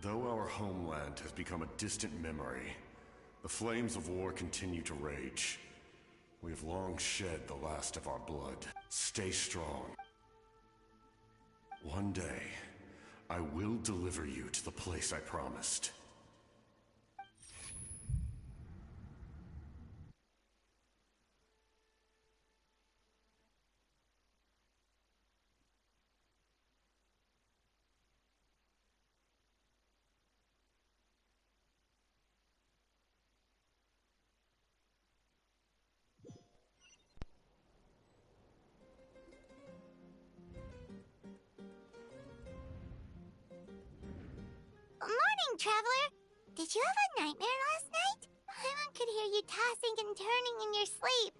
Though our homeland has become a distant memory, the flames of war continue to rage. We have long shed the last of our blood. Stay strong. One day, I will deliver you to the place I promised. Morning, Traveler! Did you have a nightmare last night? Paimon could hear you tossing and turning in your sleep.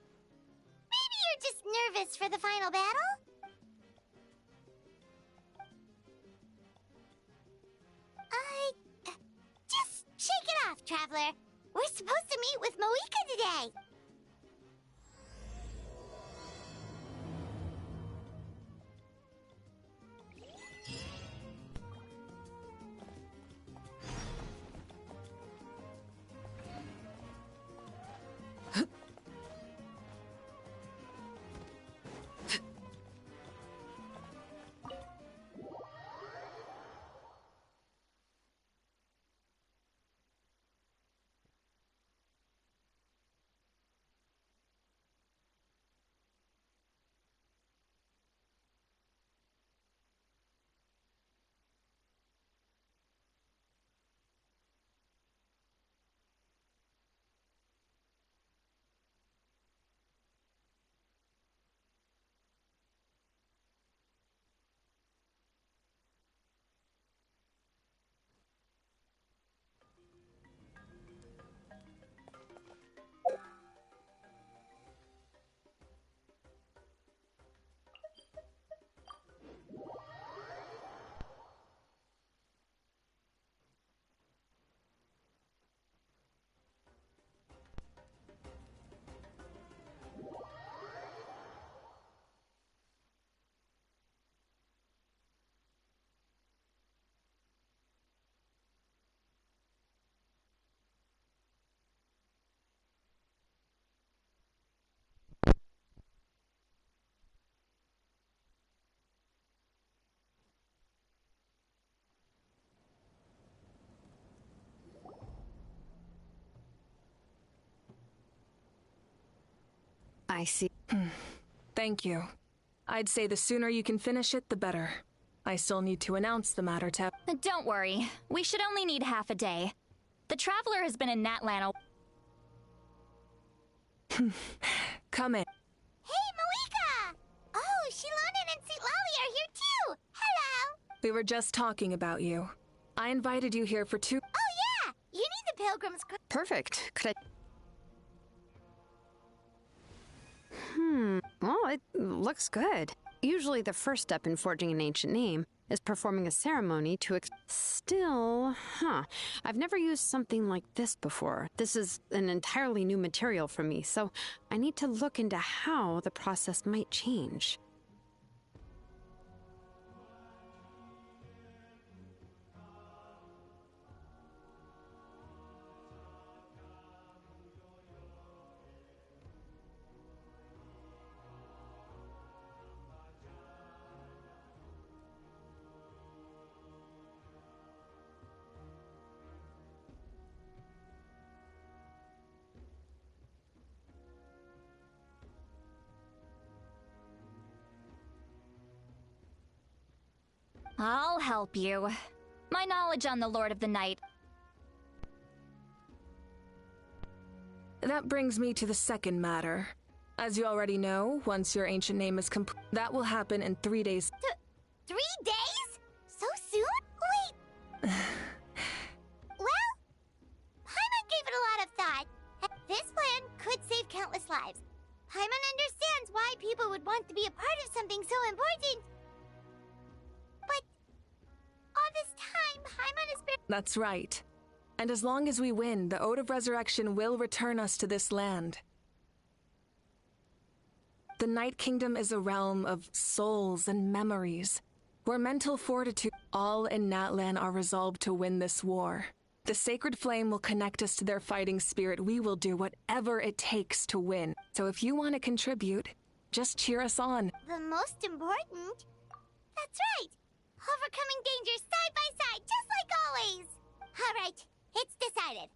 Maybe you're just nervous for the final battle? Just shake it off, Traveler. We're supposed to meet with Moika today. I see. Thank you. I'd say the sooner you can finish it, the better. I still need to announce the matter to... Don't worry. We should only need half a day. The Traveler has been in Natlan Come in. Hey, Moika! Oh, Shilonen and St. Lolly are here too! Hello! We were just talking about you. I invited you here for 2... Oh yeah! You need the Pilgrim's... Perfect. Could I... Well, it looks good. Usually the first step in forging an ancient name is performing a ceremony to Still, I've never used something like this before. This is an entirely new material for me, so I need to look into how the process might change. I'll help you. My knowledge on the Lord of the Night... That brings me to the second matter. As you already know, once your ancient name is complete, that will happen in 3 days. 3 days? So soon? Wait. Well, Paimon gave it a lot of thought. This plan could save countless lives. Paimon understands why people would want to be a part of something so important. But all this time, Paimon has been... That's right. And as long as we win, the Ode of Resurrection will return us to this land. The Night Kingdom is a realm of souls and memories. where mental fortitude, all in Natlan are resolved to win this war. The sacred flame will connect us to their fighting spirit. We will do whatever it takes to win. So if you want to contribute, just cheer us on. The most important? That's right! Overcoming dangers side by side, just like always! Alright, it's decided.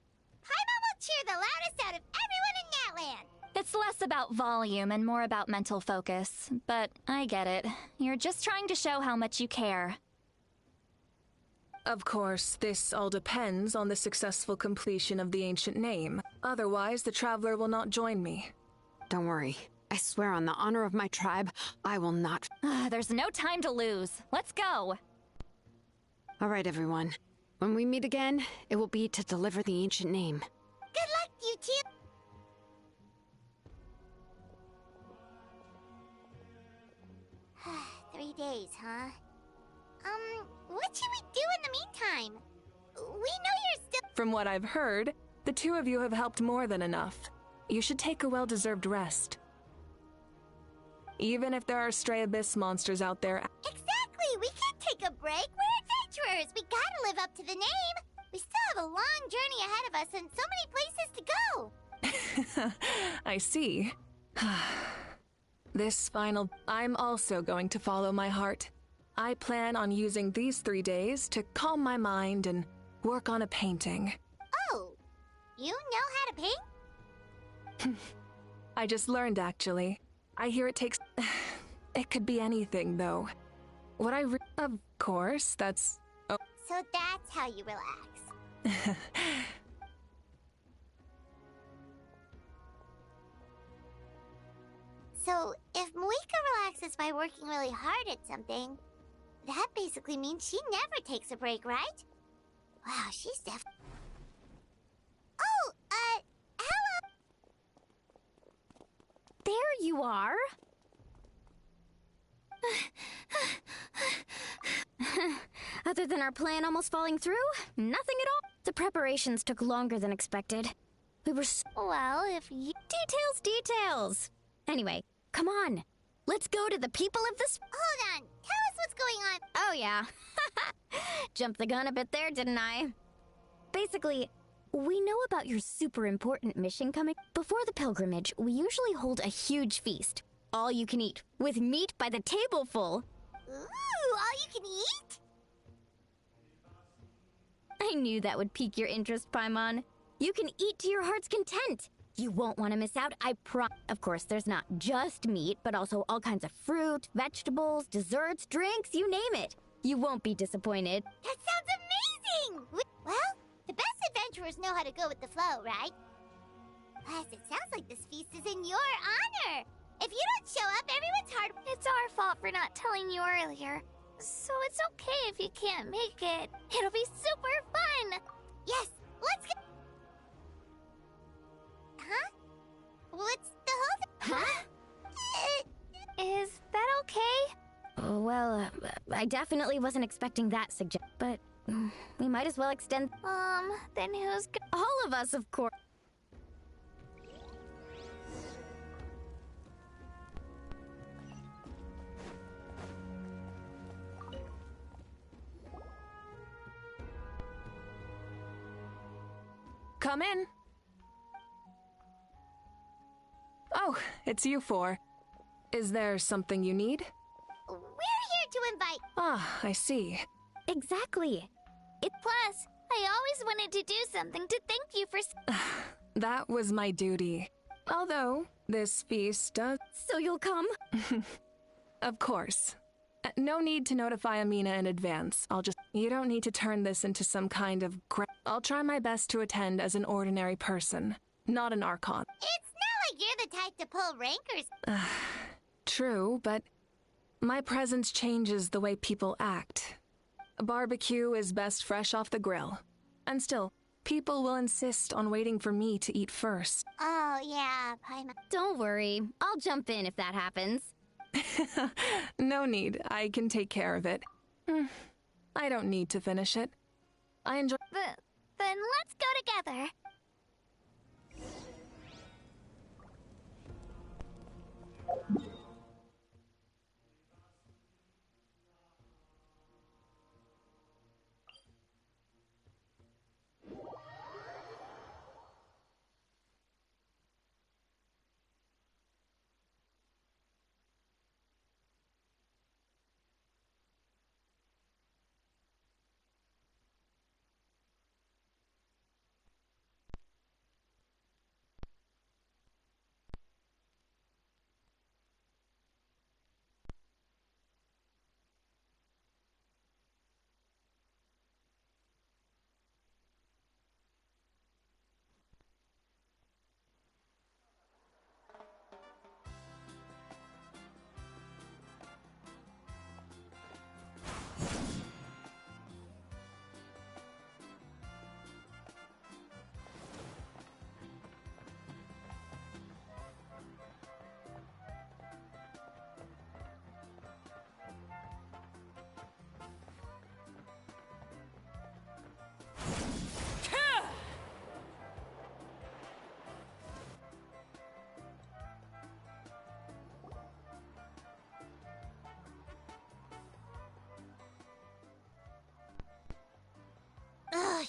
Paimon will cheer the loudest out of everyone in Natlan! It's less about volume and more about mental focus. But I get it. You're just trying to show how much you care. Of course, this all depends on the successful completion of the ancient name. Otherwise, the Traveler will not join me. Don't worry. I swear on the honor of my tribe, I will not. There's no time to lose. Let's go. All right, everyone. When we meet again, it will be to deliver the ancient name. Good luck, you two! 3 days, huh? What should we do in the meantime? We know you're still— From what I've heard, the two of you have helped more than enough. You should take a well-deserved rest. Even if there are stray abyss monsters out there. Exactly! We can't take a break! We're adventurers! We gotta live up to the name! We still have a long journey ahead of us and so many places to go! I see. I'm also going to follow my heart. I plan on using these 3 days to calm my mind and work on a painting. Oh, you know how to paint? I just learned, actually. I hear it takes... It could be anything, though. Of course, that's... Oh. So that's how you relax. So, if Moika relaxes by working really hard at something, that basically means she never takes a break, right? Wow, she's Oh, hello! There you are. Other than our plan almost falling through, nothing at all. The preparations took longer than expected. We were Well, if you... Details! Anyway, come on. Let's go to the people of this... Hold on, tell us what's going on. Oh, yeah. Jumped the gun a bit there, didn't I? Basically, we know about your super important mission coming. Before the pilgrimage, we usually hold a huge feast. All you can eat, with meat by the tableful. Ooh, all you can eat? I knew that would pique your interest, Paimon. You can eat to your heart's content. You won't want to miss out, I promise. Of course, there's not just meat, but also all kinds of fruit, vegetables, desserts, drinks, you name it. You won't be disappointed. That sounds amazing! Well, the best adventurers know how to go with the flow, right? Plus, it sounds like this feast is in your honor. If you don't show up, everyone's hard. It's our fault for not telling you earlier. So it's okay if you can't make it. It'll be super fun! Yes, let's go. Huh? What's the whole Huh? Is that okay? Well, I definitely wasn't expecting that suggestion, but we might as well extend... Then who's All of us, of course. Come in. Oh, it's you four. Is there something you need? We're here to invite... Ah, I see. Exactly. Plus, I always wanted to do something to thank you for... That was my duty. Although, this feast does... So you'll come? Of course. No need to notify Amina in advance. You don't need to turn this into some kind of... I'll try my best to attend as an ordinary person, not an Archon. It's not like you're the type to pull rankers. True, but my presence changes the way people act. A barbecue is best fresh off the grill. And still, people will insist on waiting for me to eat first. Oh, yeah, Paimon. Don't worry. I'll jump in if that happens. No need. I can take care of it. I don't need to finish it. I enjoy... Then let's go together.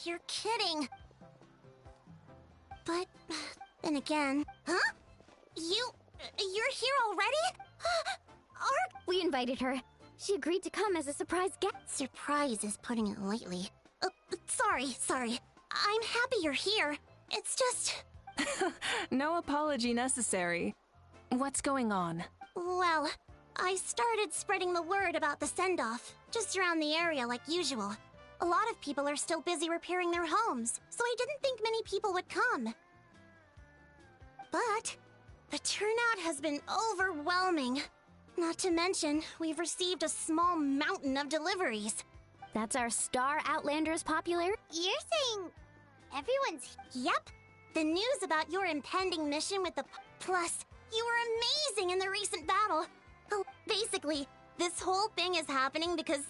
you're kidding. But then again, huh? You're here already? Ark? We invited her. She agreed to come as a surprise guest. Surprise is putting it lightly. Sorry. I'm happy you're here. It's just... No apology necessary. What's going on? Well, I started spreading the word about the send-off, just around the area like usual. A lot of people are still busy repairing their homes, so I didn't think many people would come. But the turnout has been overwhelming. Not to mention, we've received a small mountain of deliveries. That's our Star Outlander's popularity? You're saying everyone's... Yep. The news about your impending mission with the... Plus, you were amazing in the recent battle. Oh, basically, this whole thing is happening because...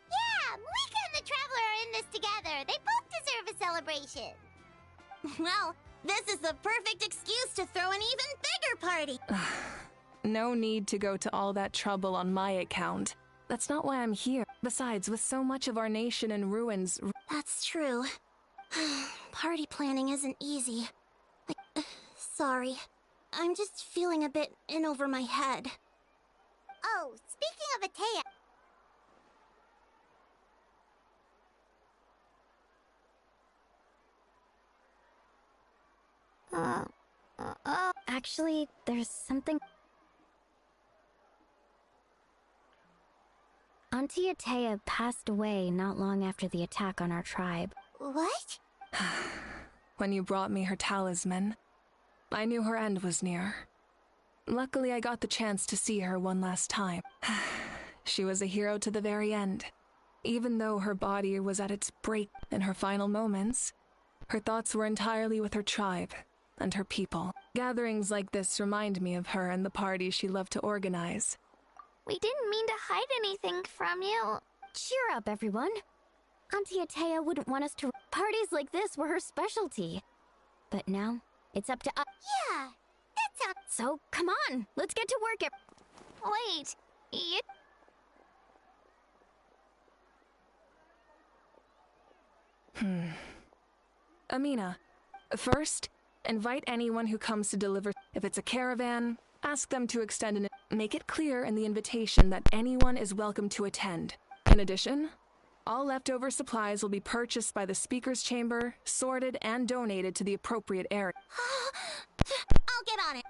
Yeah, Malika and the Traveler are in this together. They both deserve a celebration. Well, this is the perfect excuse to throw an even bigger party. No need to go to all that trouble on my account. That's not why I'm here. Besides, with so much of our nation in ruins... That's true. Party planning isn't easy. Sorry. I'm just feeling a bit in over my head. Oh, speaking of Atea... Actually, there's something... Auntie Atea passed away not long after the attack on our tribe. What? When you brought me her talisman, I knew her end was near. Luckily, I got the chance to see her one last time. She was a hero to the very end. Even though her body was at its break in her final moments, her thoughts were entirely with her tribe and her people. Gatherings like this remind me of her and the parties she loved to organize. We didn't mean to hide anything from you. Cheer up, everyone. Auntie Atea wouldn't want us to... Parties like this were her specialty. But now, it's up to us. Yeah, that sounds... So, come on, let's get to work. Wait, you... Amina, first, invite anyone who comes to deliver. If it's a caravan, ask them to extend an... Make it clear in the invitation that anyone is welcome to attend. In addition, all leftover supplies will be purchased by the speaker's chamber, sorted, and donated to the appropriate area. I'll get on it.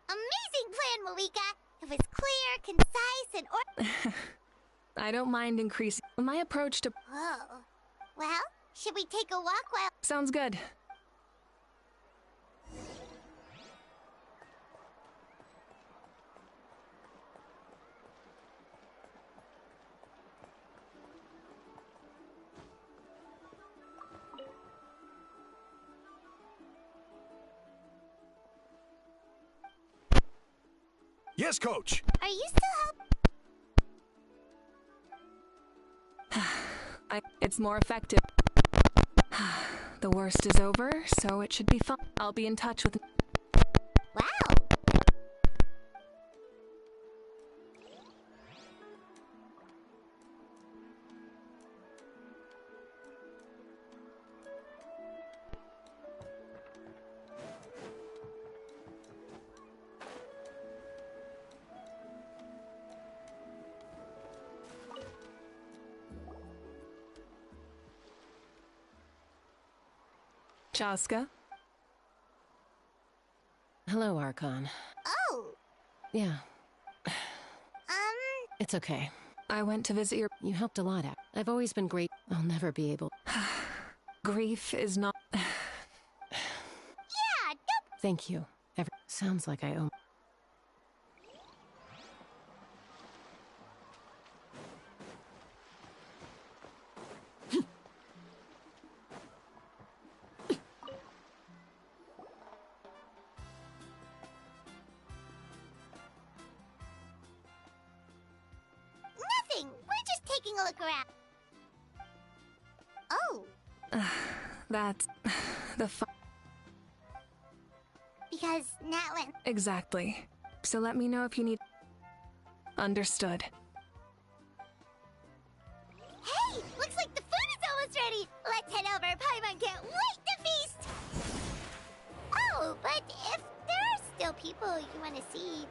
Amazing plan, Malika. It was clear, concise, and I don't mind increasing my approach to... Whoa. Well, should we take a walk while... Sounds good. Yes, Coach. Are you still helping? It's more effective. The worst is over, so it should be fun. I'll be in touch with... Wow. Chaska? Hello, Archon. Oh. Yeah. It's okay. I went to visit your... You helped a lot out. I've always been great. I'll never be able... Grief is not... Yeah, nope. Thank you. Sounds like I owe... Nothing. We're just taking a look around. Oh. That's... the fun... Because Natlin... Exactly. So let me know if you need... Understood. Food's ready! Let's head over! Paimon can't wait to feast! Oh, but if there are still people you want to see...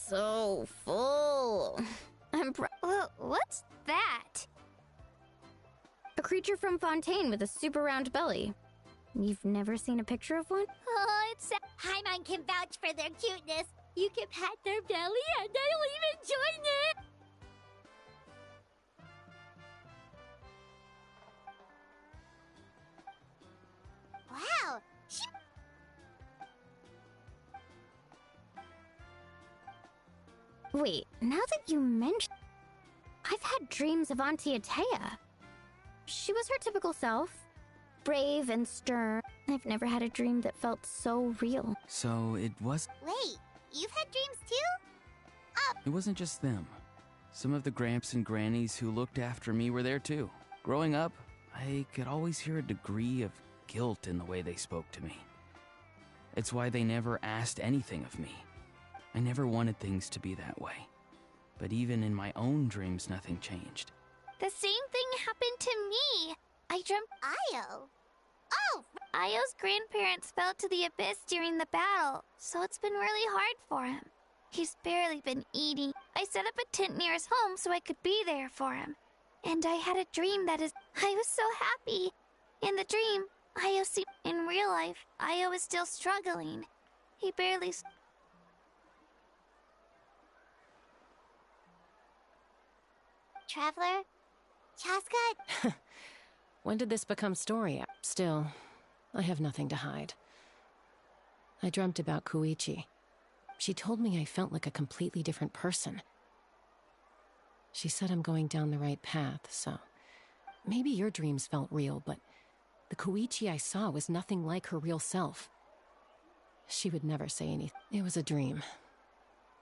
So full. What's that? A creature from Fontaine with a super round belly. You've never seen a picture of one? Oh, it's... Paimon can vouch for their cuteness. You can pat their belly and I'll even join it! Wow, she... Wait, now that you mention... I've had dreams of Auntie Atea. She was her typical self. Brave and stern. I've never had a dream that felt so real. So it was... Wait, you've had dreams too? It wasn't just them. Some of the Gramps and Grannies who looked after me were there too. Growing up, I could always hear a degree of guilt in the way they spoke to me. It's why they never asked anything of me. I never wanted things to be that way. But even in my own dreams, nothing changed. The same thing happened to me. I dreamt Io. Oh, Io's grandparents fell to the abyss during the battle, so it's been really hard for him. He's barely been eating. I set up a tent near his home so I could be there for him. And I had a dream I was so happy. In the dream, Io seemed... In real life, Io is still struggling. He barely... Traveler? Chaska? When did this become story? Still, I have nothing to hide. I dreamt about Koichi. She told me I felt like a completely different person. She said I'm going down the right path, so... Maybe your dreams felt real, but the Koichi I saw was nothing like her real self. She would never say anything. It was a dream.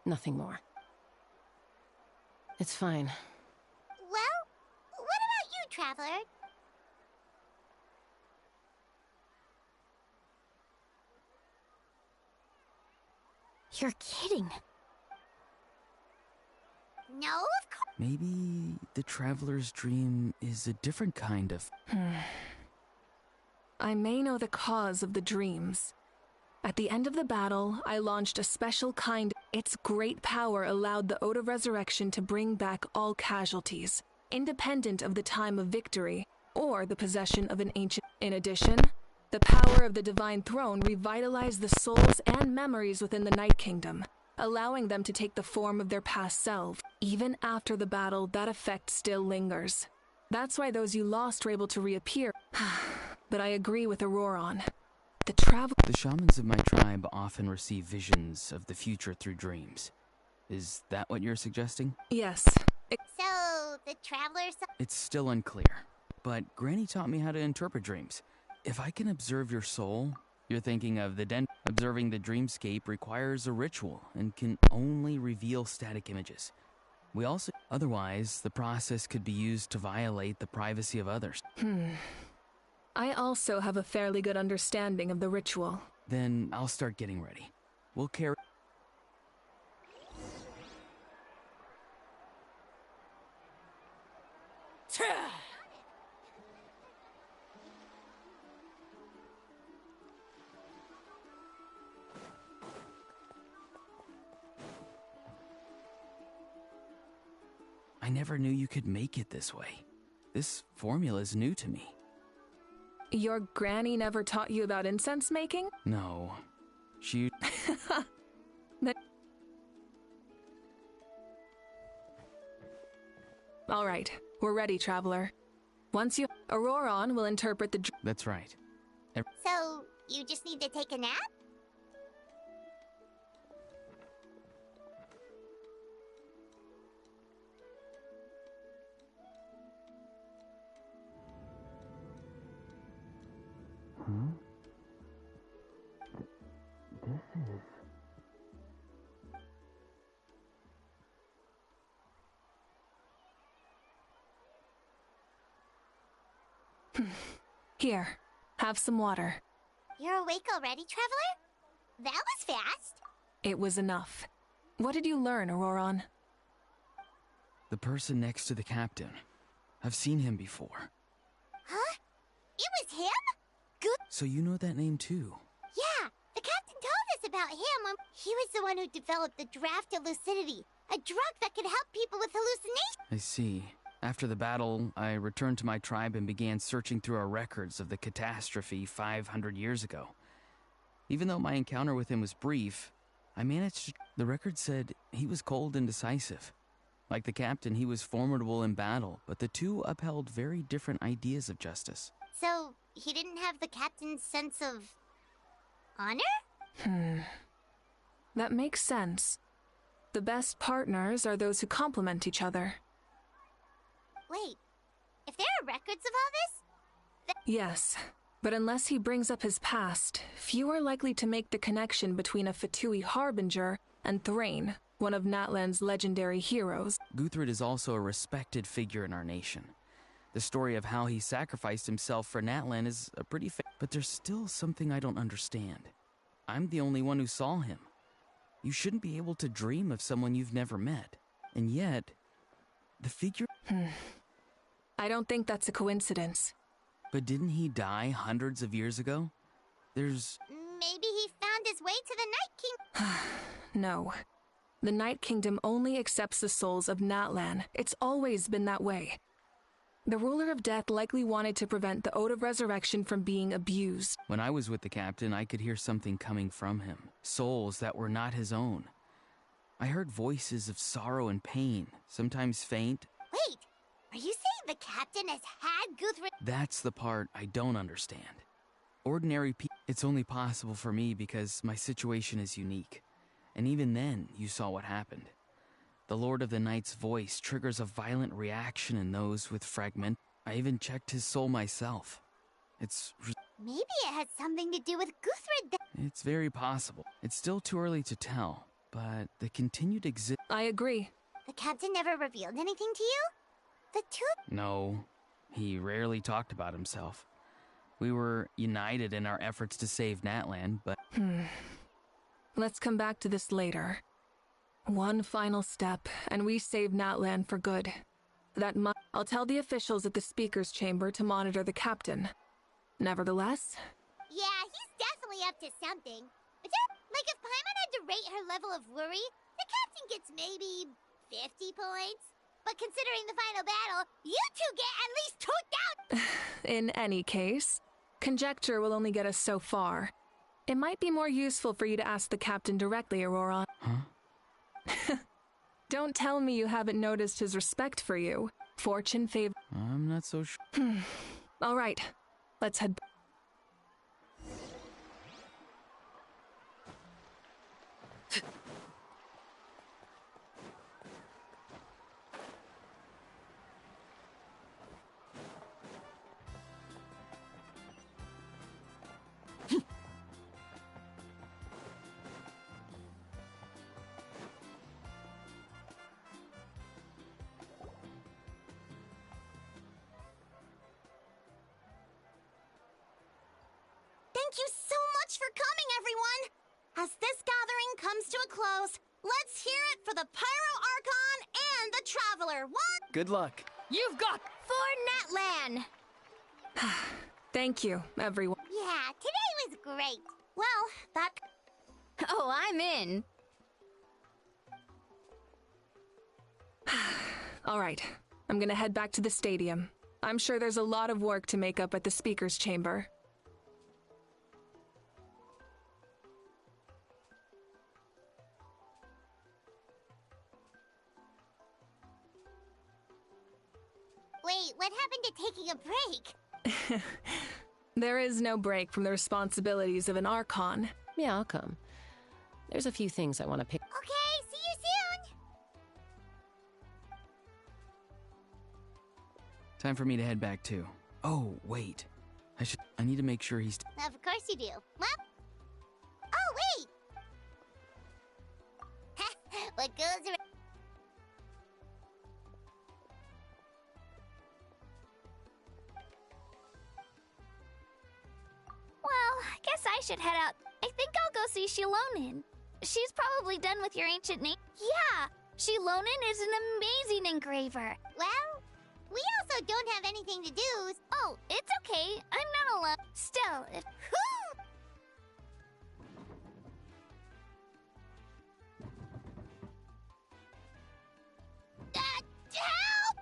Nothing more. It's fine. Well, what about you, Traveler? You're kidding. No, of course. Maybe the Traveler's dream is a different kind of... I may know the cause of the dreams. At the end of the battle, I launched a special kind. Its great power allowed the Ode of Resurrection to bring back all casualties, independent of the time of victory or the possession of an ancient... In addition, the power of the Divine Throne revitalized the souls and memories within the Night Kingdom, allowing them to take the form of their past selves. Even after the battle, that effect still lingers. That's why those you lost were able to reappear. But I agree with Auroron. The shamans of my tribe often receive visions of the future through dreams. Is that what you're suggesting? Yes. So, the Traveler's... It's still unclear, but Granny taught me how to interpret dreams. If I can observe your soul, you're thinking of the den. Observing the dreamscape requires a ritual and can only reveal static images. We also... Otherwise, the process could be used to violate the privacy of others. I also have a fairly good understanding of the ritual. Then I'll start getting ready. We'll carry... I never knew you could make it this way. This formula's new to me. Your granny never taught you about incense making? No. She... All right, we're ready, Traveler. Once you... Auroron will interpret the... That's right. So, you just need to take a nap? Here, Have some water. You're awake already, Traveler? That was fast. It was enough. What did you learn, Auroron? The person next to the captain. I've seen him before. Huh? It was him? Good. So you know that name too? Yeah, the captain told us about him. He was the one who developed the draft of lucidity, a drug that could help people with hallucinations. I see. After the battle, I returned to my tribe and began searching through our records of the catastrophe 500 years ago. Even though my encounter with him was brief, I managed to... The record said he was cold and decisive. Like the captain, he was formidable in battle, but the two upheld very different ideas of justice. So, he didn't have the captain's sense of... honor? That makes sense. The best partners are those who complement each other. Wait, if there are records of all this... Yes, but unless he brings up his past, few are likely to make the connection between a Fatui harbinger and Thrain, one of Natlan's legendary heroes. Guthred is also a respected figure in our nation. The story of how he sacrificed himself for Natlan is a pretty but there's still something I don't understand. I'm the only one who saw him. You shouldn't be able to dream of someone you've never met. And yet, the figure... I don't think that's a coincidence. But didn't he die hundreds of years ago? There's... Maybe he found his way to the Night King. No. The Night Kingdom only accepts the souls of Natlan. It's always been that way. The ruler of death likely wanted to prevent the Ode of Resurrection from being abused. When I was with the captain, I could hear something coming from him. Souls that were not his own. I heard voices of sorrow and pain, sometimes faint. Wait, are you saying the captain has had Guthred? That's the part I don't understand. Ordinary people... It's only possible for me because my situation is unique. And even then, you saw what happened. The Lord of the Night's voice triggers a violent reaction in those with fragment. I even checked his soul myself. Maybe it has something to do with Guthred. It's very possible. It's still too early to tell, but the continued I agree. The captain never revealed anything to you? The two... No, he rarely talked about himself. We were united in our efforts to save Natlan, but... Let's come back to this later. One final step, and we save Natlan for good. I'll tell the officials at the speaker's chamber to monitor the captain. Nevertheless... Yeah, he's definitely up to something. But like if Paimon had to rate her level of worry, the captain gets maybe 50 points. But considering the final battle, you two get at least 2,000! In any case, conjecture will only get us so far. It might be more useful for you to ask the captain directly, Aurora. Huh? Don't tell me you haven't noticed his respect for you. Fortune favor... I'm not so sure. All right, let's head... Thank you so much for coming, everyone! As this gathering comes to a close, let's hear it for the Pyro Archon and the Traveler. What? Good luck. You've got for Natlan! Thank you, everyone. Yeah, today was great. Well, that... Oh, I'm in. All right, I'm gonna head back to the stadium. I'm sure there's a lot of work to make up at the speaker's chamber. Wait, what happened to taking a break? There is no break from the responsibilities of an Archon. Yeah, I'll come. There's a few things I want to pick. Okay, see you soon! Time for me to head back too. Oh, wait. I need to make sure he's... Of course you do. Well... Oh, wait! What goes around... should head out. I think I'll go see Shilonin. She's probably done with your ancient name. Yeah, Shilonin is an amazing engraver. Well, we also don't have anything to do. Oh, it's okay. I'm not alone. Still, if... Help!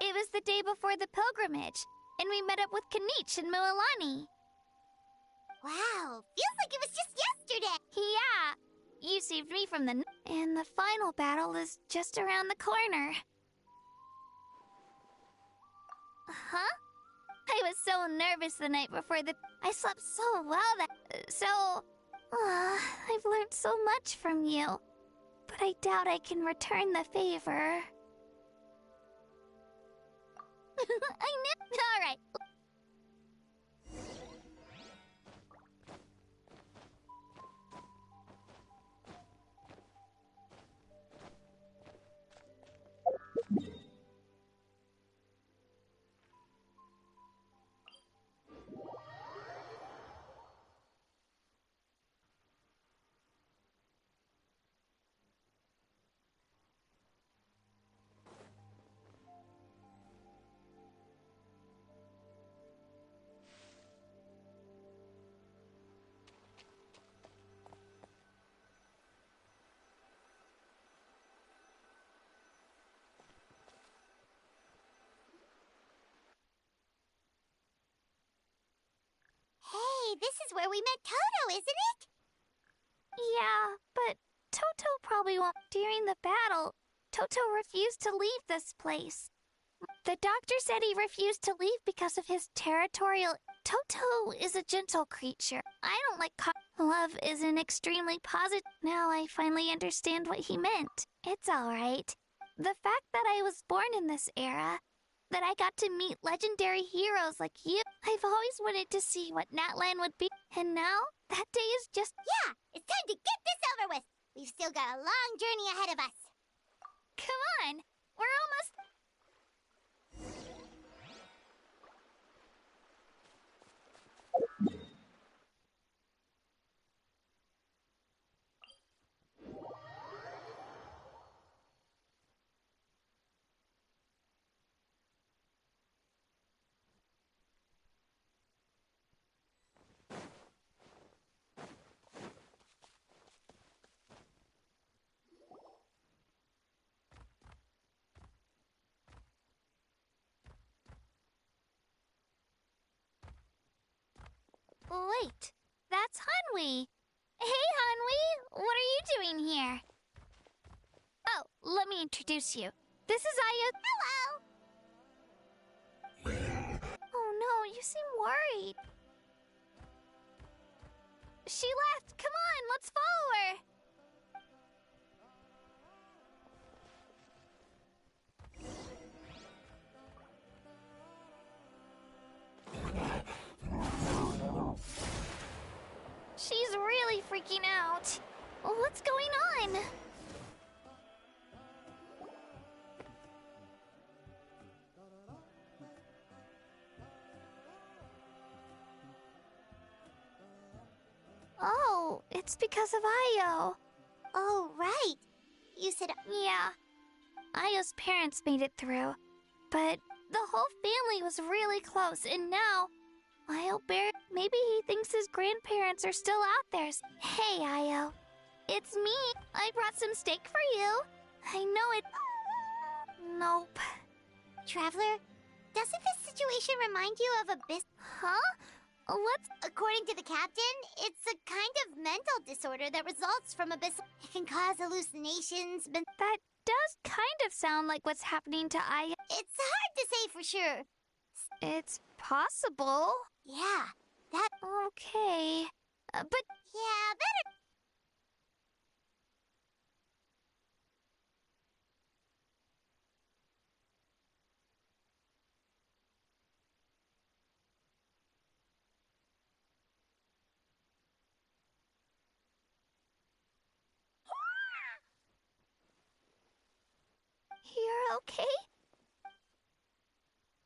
It was the day before the pilgrimage, and we met up with Kanich and Moalani. Wow, feels like it was just yesterday. Yeah, you saved me from the... And the final battle is just around the corner. Huh? I was so nervous the night before the... I slept so well that... I've learned so much from you. But I doubt I can return the favor. I knew... Alright. Hey, this is where we met Toto, isn't it? Yeah, but Toto probably won't. During the battle, Toto refused to leave this place. The doctor said he refused to leave because of his territorial... Toto is a gentle creature. I don't like... Love is an extremely positive... Now I finally understand what he meant. It's alright. The fact that I was born in this era, that I got to meet legendary heroes like you, I've always wanted to see what Natlan would be. And now, that day is just... Yeah, it's time to get this over with. We've still got a long journey ahead of us. Come on, we're almost... Wait, that's Hanwi. Hey, Hanwi, what are you doing here? Oh, let me introduce you. This is Aya. Hello. Oh no, you seem worried. She left. Come on, let's follow her. She's really freaking out. What's going on? Oh, it's because of Io. Oh, right. You said... Yeah. Io's parents made it through. But the whole family was really close, and now... Io maybe he thinks his grandparents are still out there. Hey, Io. It's me. I brought some steak for you. I know it... Nope. Traveler, doesn't this situation remind you of Abyss? Huh? What's... According to the captain, it's a kind of mental disorder that results from Abyss. It can cause hallucinations, but... That does kind of sound like what's happening to Aya. It's hard to say for sure. It's possible. Yeah, that... Okay. But... Yeah, better... You're okay?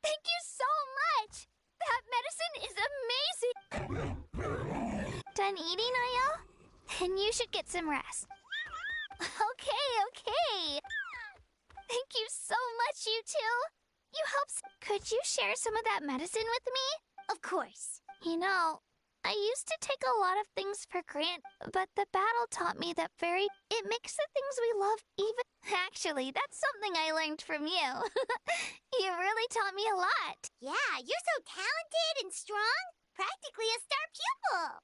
Thank you so much! That medicine is amazing! Done eating, Aya? Then you should get some rest. Okay. Thank you so much, you two. You helped. Could you share some of that medicine with me? Of course. You know, I used to take a lot of things for granted, but the battle taught me that it makes the things we love even... Actually, that's something I learned from you. You really taught me a lot. Yeah, you're so talented and strong. Practically a star pupil.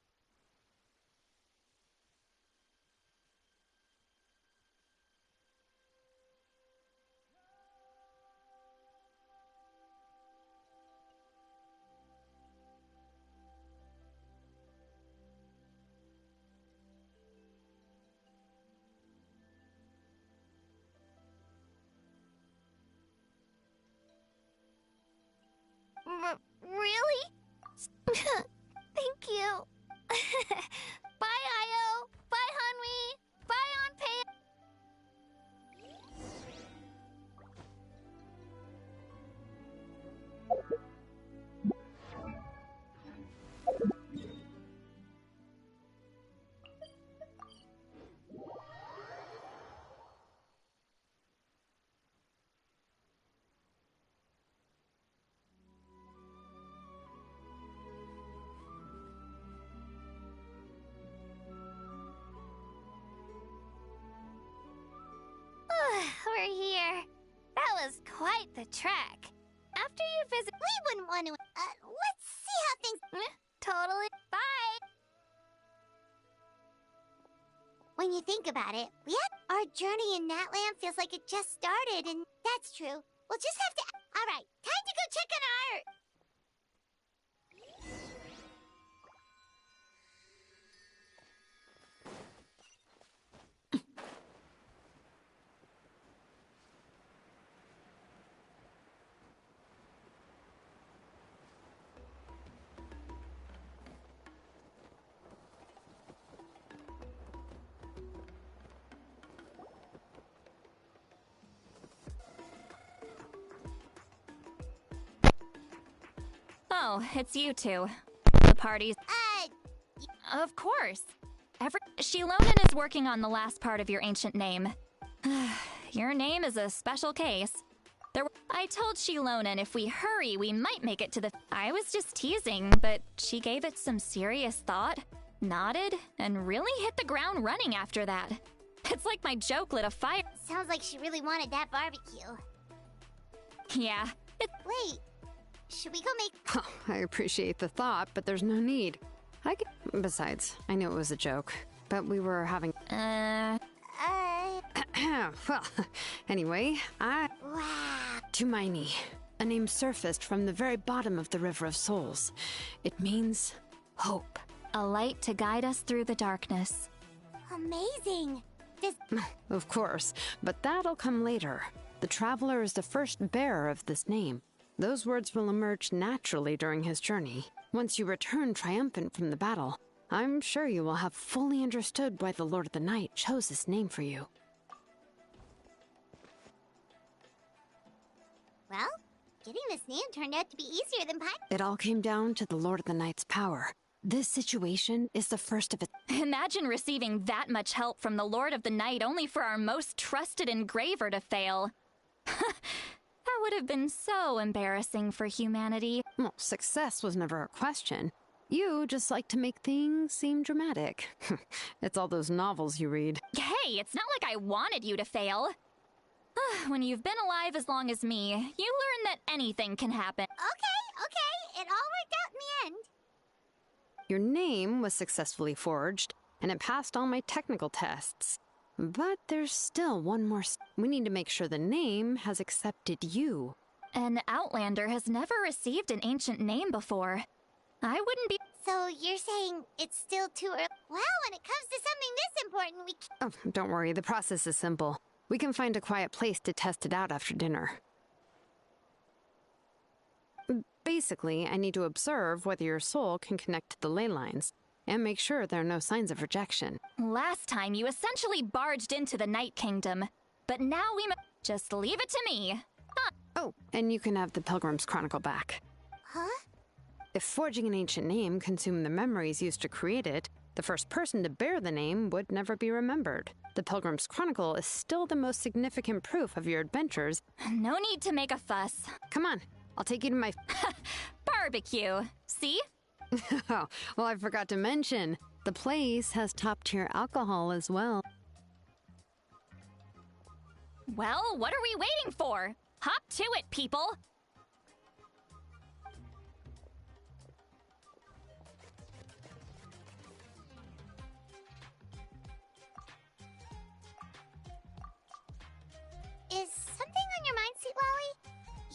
Really? Thank you. Bye, Io. Bye, Hanwi. Bye, Anpei. We're here. That was quite the trek. After you visit... We wouldn't want to... let's see how things... Totally. Bye. When you think about it, our journey in Natland feels like it just started, and that's true. We'll just have to... Alright, time to go check on our... Oh, it's you two. The party's... Of course. Shilonen is working on the last part of your ancient name. Your name is a special case. I told Shilonen if we hurry, we might make it to the... I was just teasing, but she gave it some serious thought, nodded, and really hit the ground running after that. It's like my joke lit a fire. Sounds like she really wanted that barbecue. Yeah. Wait. Should we go make... Oh, I appreciate the thought, but there's no need. Besides, I knew it was a joke, but we were having... Well, anyway, Wow. Tumaini. A name surfaced from the very bottom of the River of Souls. It means hope. A light to guide us through the darkness. Amazing. Of course, but that'll come later. The Traveler is the first bearer of this name. Those words will emerge naturally during his journey. Once you return triumphant from the battle, I'm sure you will have fully understood why the Lord of the Night chose this name for you. Well, getting this name turned out to be easier than It all came down to the Lord of the Night's power. This situation is the first of its... Imagine receiving that much help from the Lord of the Night only for our most trusted engraver to fail. That would have been so embarrassing for humanity. Well, success was never a question. You just like to make things seem dramatic. It's all those novels you read. Hey, it's not like I wanted you to fail. When you've been alive as long as me, you learn that anything can happen. Okay. It all worked out in the end. Your name was successfully forged, and it passed all my technical tests. But there's still one more. We need to make sure the name has accepted you. An Outlander has never received an ancient name before. I wouldn't be. So you're saying it's still too early? Well, when it comes to something this important, we can't. Oh, don't worry, the process is simple. We can find a quiet place to test it out after dinner. Basically, I need to observe whether your soul can connect to the ley lines, and make sure there are no signs of rejection. Last time you essentially barged into the Night Kingdom, but now we just leave it to me. Oh, and you can have the Pilgrim's Chronicle back. Huh? If forging an ancient name consumed the memories used to create it, the first person to bear the name would never be remembered. The Pilgrim's Chronicle is still the most significant proof of your adventures. No need to make a fuss. Come on, I'll take you to my... Barbecue. See? Oh, well, I forgot to mention, the place has top-tier alcohol as well. Well, what are we waiting for? Hop to it, people! Is something on your mind, Sweet Lolly?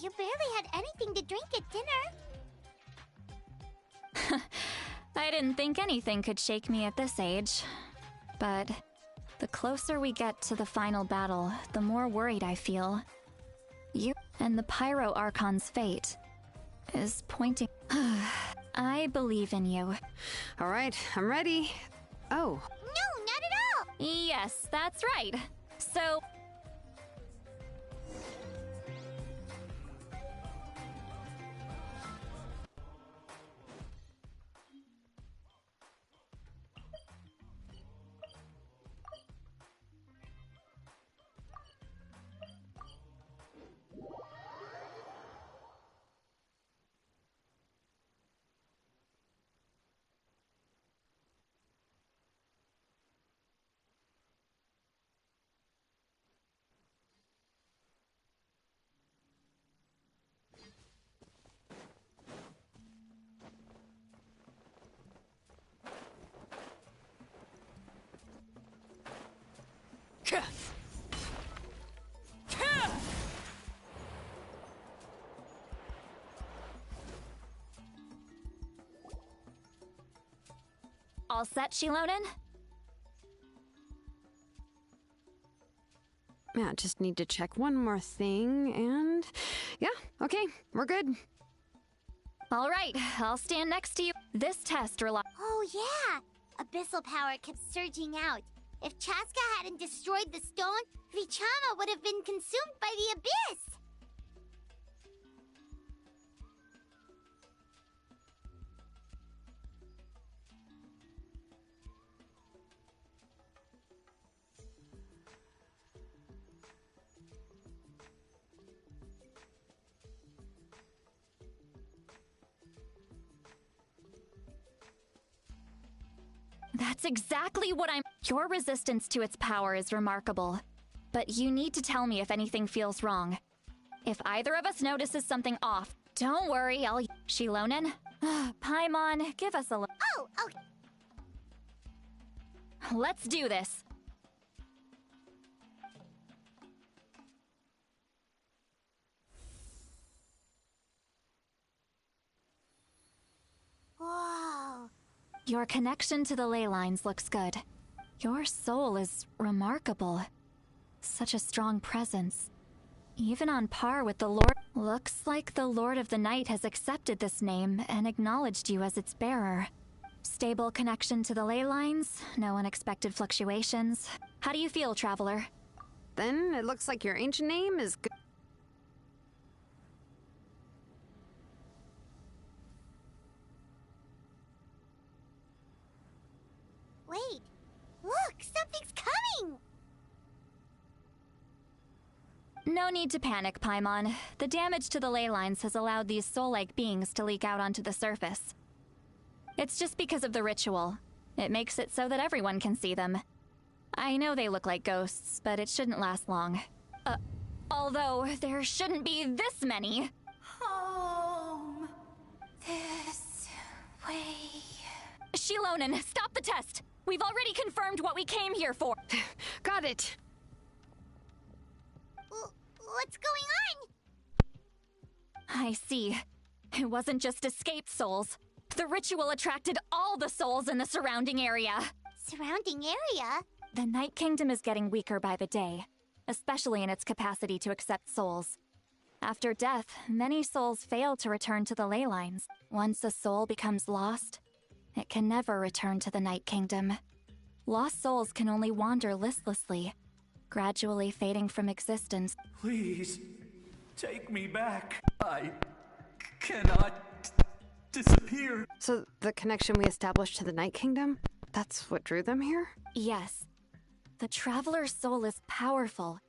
You barely had anything to drink at dinner. I didn't think anything could shake me at this age. But the closer we get to the final battle, the more worried I feel. You and the Pyro Archon's fate is pointing... I believe in you. All right, I'm ready. Oh. No, not at all! Yes, that's right. So... All set, Shilonen? Yeah, just need to check one more thing, and... Yeah, okay, we're good. All right, I'll stand next to you. This test relies... Oh, yeah! Abyssal power kept surging out. If Chaska hadn't destroyed the stone, Vichama would have been consumed by the abyss! That's exactly what I'm... Your resistance to its power is remarkable. But you need to tell me if anything feels wrong. If either of us notices something off, don't worry, I'll... Shilonen? Paimon, give us a look. Oh, okay. Let's do this. Whoa. Your connection to the ley lines looks good. Your soul is remarkable. Such a strong presence. Even on par with the Lord... Looks like the Lord of the Night has accepted this name and acknowledged you as its bearer. Stable connection to the ley lines, no unexpected fluctuations. How do you feel, Traveler? Then it looks like your ancient name is good. Wait. Look, something's coming! No need to panic, Paimon. The damage to the ley lines has allowed these soul-like beings to leak out onto the surface. It's just because of the ritual. It makes it so that everyone can see them. I know they look like ghosts, but it shouldn't last long. Although, there shouldn't be this many. Home. This way. Shilonen, stop the test! We've already confirmed what we came here for. Got it. What's going on? I see. It wasn't just escaped souls. The ritual attracted all the souls in the surrounding area. Surrounding area? The Night Kingdom is getting weaker by the day, especially in its capacity to accept souls. After death, many souls fail to return to the ley lines. Once a soul becomes lost, it can never return to the Night Kingdom. Lost souls can only wander listlessly, gradually fading from existence. Please, take me back. I cannot disappear. So the connection we established to the Night Kingdom, that's what drew them here? Yes. The Traveler's soul is powerful,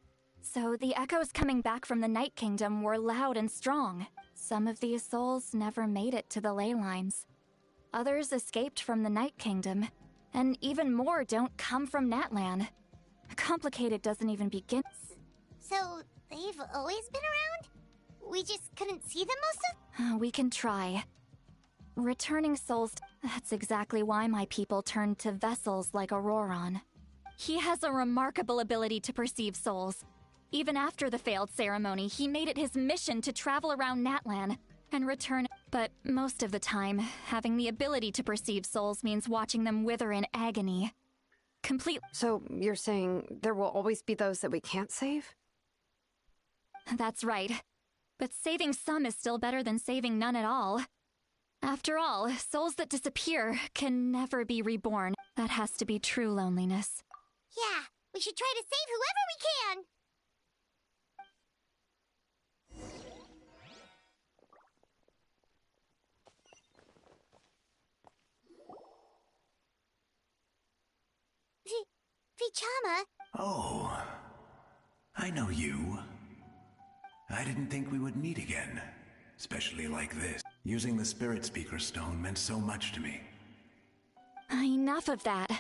so the echoes coming back from the Night Kingdom were loud and strong. Some of these souls never made it to the ley lines. Others escaped from the Night Kingdom, and even more don't come from Natlan. Complicated doesn't even begin. So, they've always been around? We just couldn't see them most of? We can try. Returning souls, that's exactly why my people turned to vessels like Auroron. He has a remarkable ability to perceive souls. Even after the failed ceremony, he made it his mission to travel around Natlan and return. But most of the time, having the ability to perceive souls means watching them wither in agony. So you're saying there will always be those that we can't save? That's right. But saving some is still better than saving none at all. After all, souls that disappear can never be reborn. That has to be true loneliness. Yeah, we should try to save whoever we can! Vichama? Oh, I know you. I didn't think we would meet again, especially like this. Using the Spirit Speaker Stone meant so much to me. Enough of that.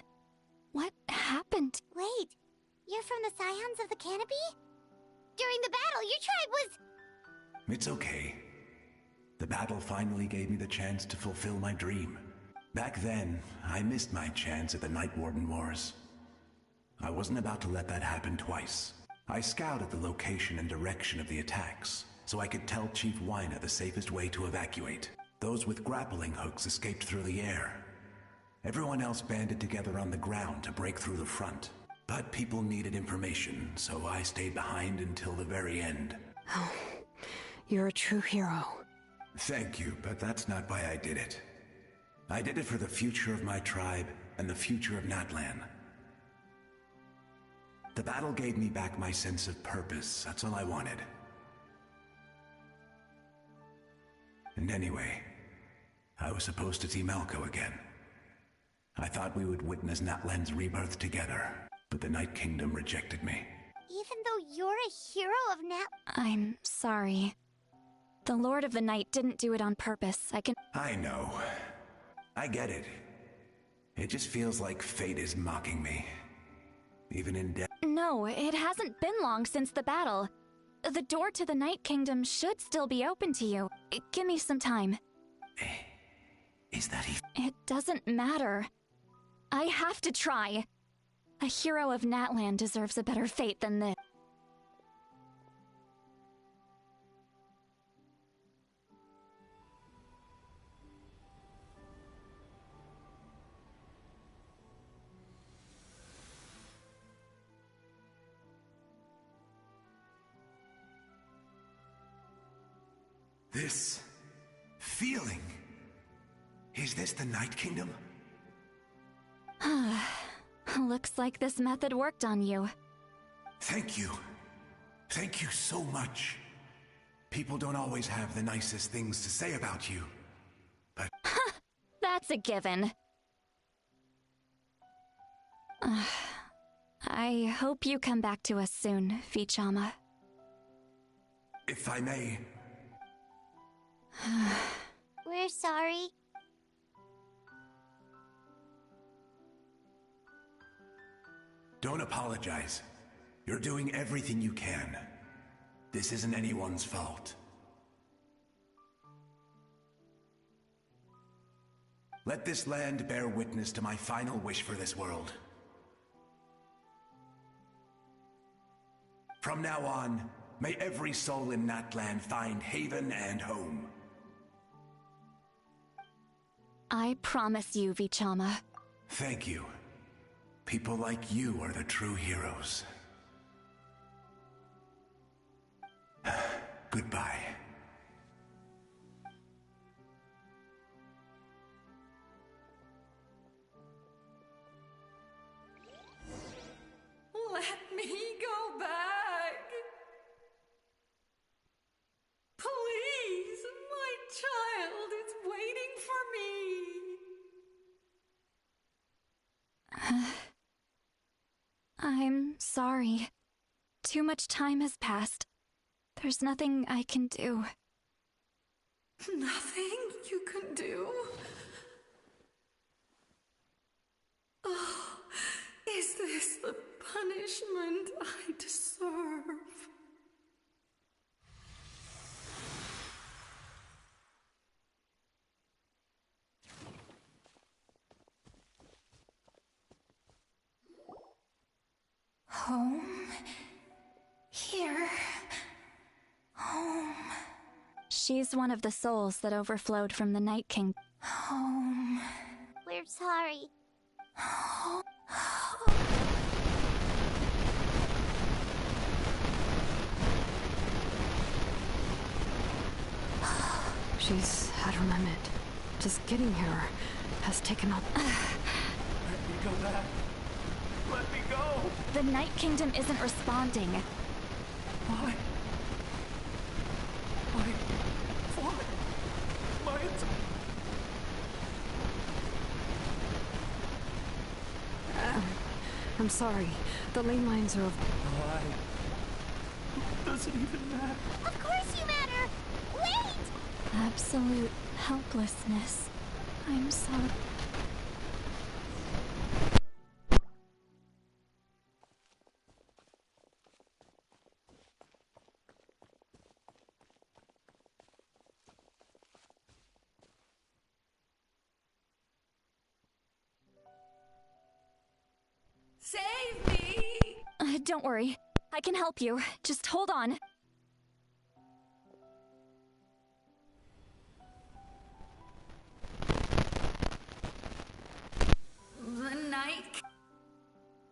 What happened? Wait, you're from the Scions of the Canopy? During the battle, your tribe was... It's okay. The battle finally gave me the chance to fulfill my dream. Back then, I missed my chance at the Night Warden Wars. I wasn't about to let that happen twice. I scouted the location and direction of the attacks, so I could tell Chief Wyna the safest way to evacuate. Those with grappling hooks escaped through the air. Everyone else banded together on the ground to break through the front. But people needed information, so I stayed behind until the very end. Oh, you're a true hero. Thank you, but that's not why I did it. I did it for the future of my tribe and the future of Natlan. The battle gave me back my sense of purpose. That's all I wanted. And anyway, I was supposed to see Malco again. I thought we would witness Natlan's rebirth together, but the Night Kingdom rejected me. Even though you're a hero of I'm sorry. The Lord of the Night didn't do it on purpose. I know. I get it. It just feels like fate is mocking me. Even in death. No, it hasn't been long since the battle. The door to the Night Kingdom should still be open to you. Give me some time. Is that It doesn't matter. I have to try. A hero of Natlan deserves a better fate than this. This feeling. Is this the Night Kingdom? Looks like this method worked on you. Thank you. Thank you so much. People don't always have the nicest things to say about you, but... That's a given. I hope you come back to us soon, Vichama. If I may... We're sorry. Don't apologize. You're doing everything you can. This isn't anyone's fault. Let this land bear witness to my final wish for this world. From now on, may every soul in Natlan find haven and home. I promise you, Vichama. Thank you. People like you are the true heroes. Goodbye. Let me go back. Please, my child is waiting for me. I'm sorry. Too much time has passed. There's nothing I can do. Nothing you can do? Oh, is this the punishment I deserve? Home? Here? Home? She's one of the souls that overflowed from the Night King. Home? We're sorry. She's at her limit. Just getting here has taken up. Let me go back. Let me go. The Night Kingdom isn't responding. Why? I'm sorry. The lane lines are... Why? Does it even matter? Of course you matter! Wait! Absolute helplessness. I'm sorry. Save me! Don't worry. I can help you. Just hold on. The night.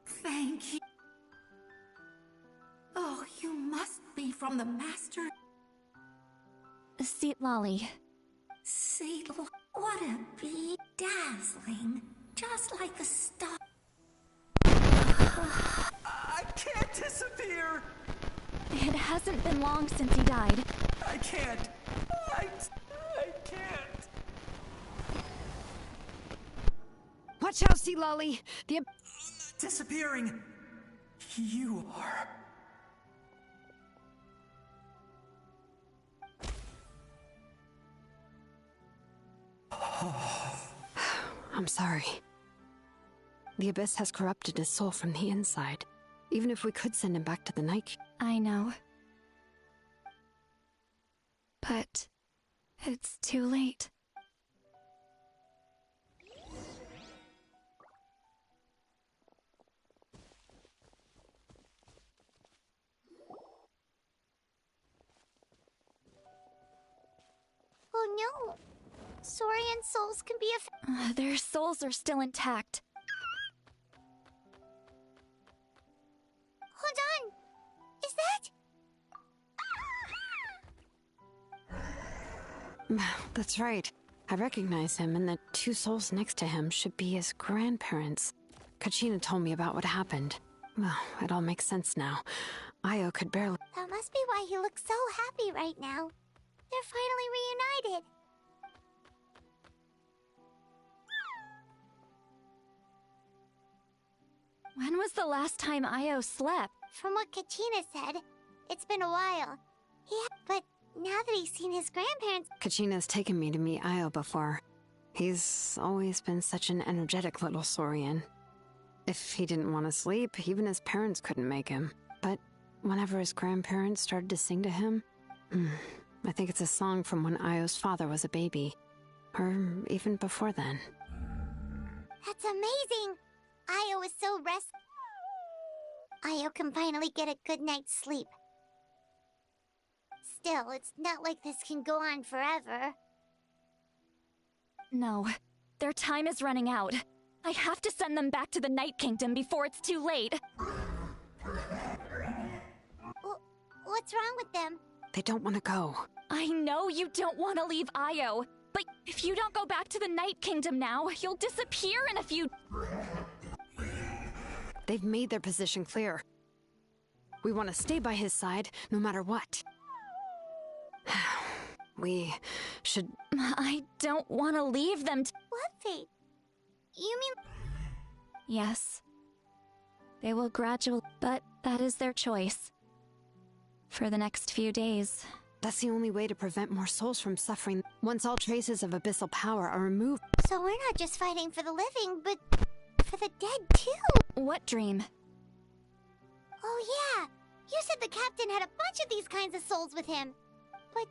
Thank you. Oh, you must be from the Master. Seat Lolly. Saint, what a bee. Dazzling. Just like the star. I can't disappear! It hasn't been long since he died. I can't. I can't. Watch out, Sea Lolly! The... Disappearing. You are. I'm sorry. The Abyss has corrupted his soul from the inside. Even if we could send him back to the Night... I know. But... it's too late. Oh no! Saurian souls can be Their souls are still intact. Hold on! Is that... That's right. I recognize him, and the two souls next to him should be his grandparents. Kachina told me about what happened. Well, it all makes sense now. Io could barely... That must be why he looks so happy right now. They're finally reunited. When was the last time Io slept? From what Kachina said, it's been a while. But now that he's seen his grandparents... Kachina's taken me to meet Io before. He's always been such an energetic little Saurian. If he didn't want to sleep, even his parents couldn't make him. But now he's whenever his grandparents started to sing to him. I think it's a song from when Io's father was a baby. Or even before then. That's amazing! Io is so restless. Io can finally get a good night's sleep. Still, it's not like this can go on forever. No, their time is running out. I have to send them back to the Night Kingdom before it's too late. What's wrong with them? They don't want to go. I know you don't want to leave Io, but if you don't go back to the Night Kingdom now, you'll disappear in a few... They've made their position clear. We want to stay by his side, no matter what. We should... I don't want to leave them What, Fate? You mean... Yes. They will gradually... But that is their choice. For the next few days. That's the only way to prevent more souls from suffering once all traces of abyssal power are removed. So we're not just fighting for the living, but for the dead, too. What dream? Oh, yeah. You said the captain had a bunch of these kinds of souls with him. But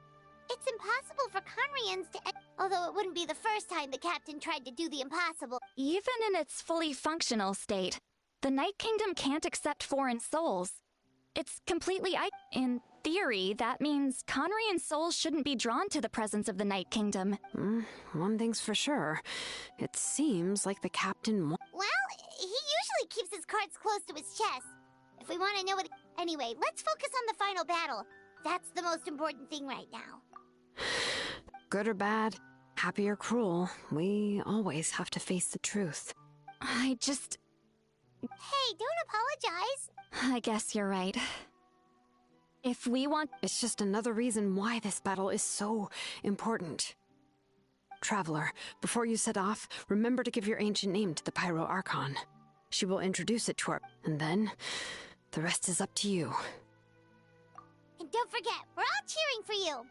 it's impossible for Conrians to... Although it wouldn't be the first time the captain tried to do the impossible. Even in its fully functional state, the Night Kingdom can't accept foreign souls. It's completely... In theory, that means Conrian souls shouldn't be drawn to the presence of the Night Kingdom. One thing's for sure. It seems like the captain... Well, he usually keeps his cards close to his chest. If we want to know what... Anyway, let's focus on the final battle. That's the most important thing right now. Good or bad, happy or cruel, we always have to face the truth. I just... Hey, don't apologize. I guess you're right. If we want... It's just another reason why this battle is so important. Traveler, before you set off, remember to give your ancient name to the Pyro Archon. She will introduce it to her, and then the rest is up to you. And don't forget, we're all cheering for you.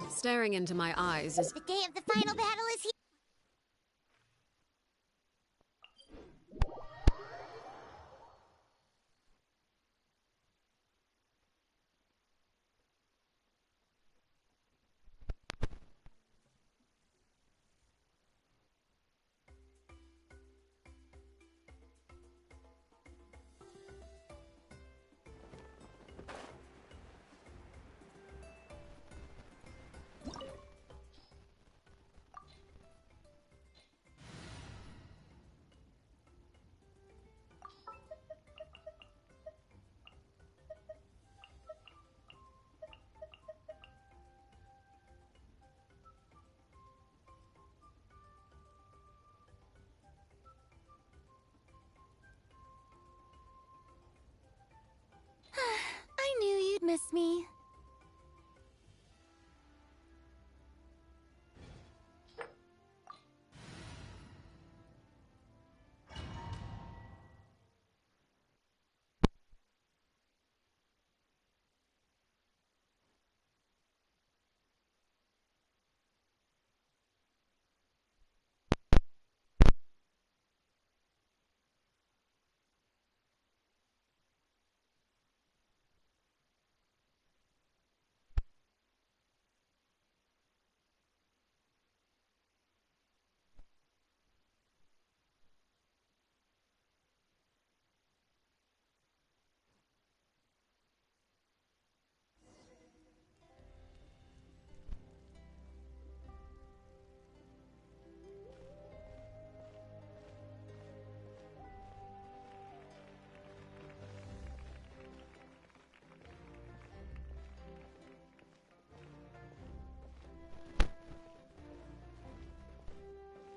Staring into my eyes is... The day of the final battle is here.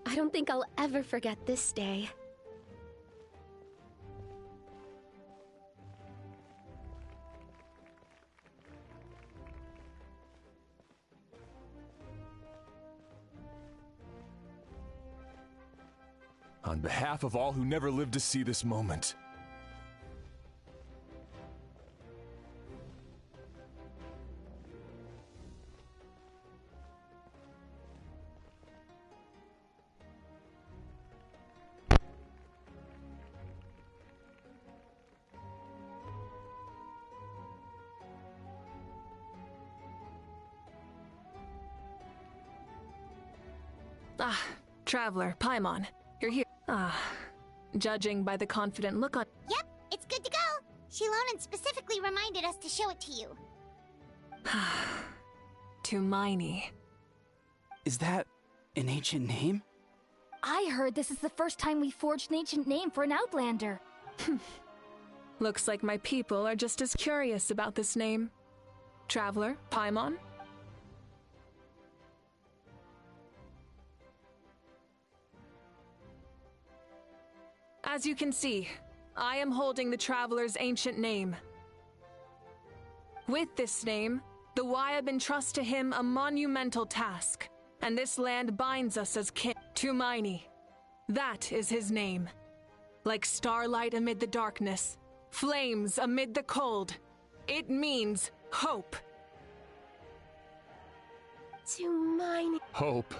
I don't think I'll ever forget this day. On behalf of all who never lived to see this moment. Ah, Traveler, Paimon, you're here. Judging by the confident look on— Yep, it's good to go. Shilonen specifically reminded us to show it to you. To Miney. Is that an ancient name? I heard this is the first time we forged an ancient name for an Outlander. Looks like my people are just as curious about this name. Traveler, Paimon? As you can see, I am holding the Traveler's ancient name. With this name, the Wyab entrust to him a monumental task, and this land binds us as kin to Miney. That is his name. Like starlight amid the darkness, flames amid the cold, it means hope. To Miney. Hope.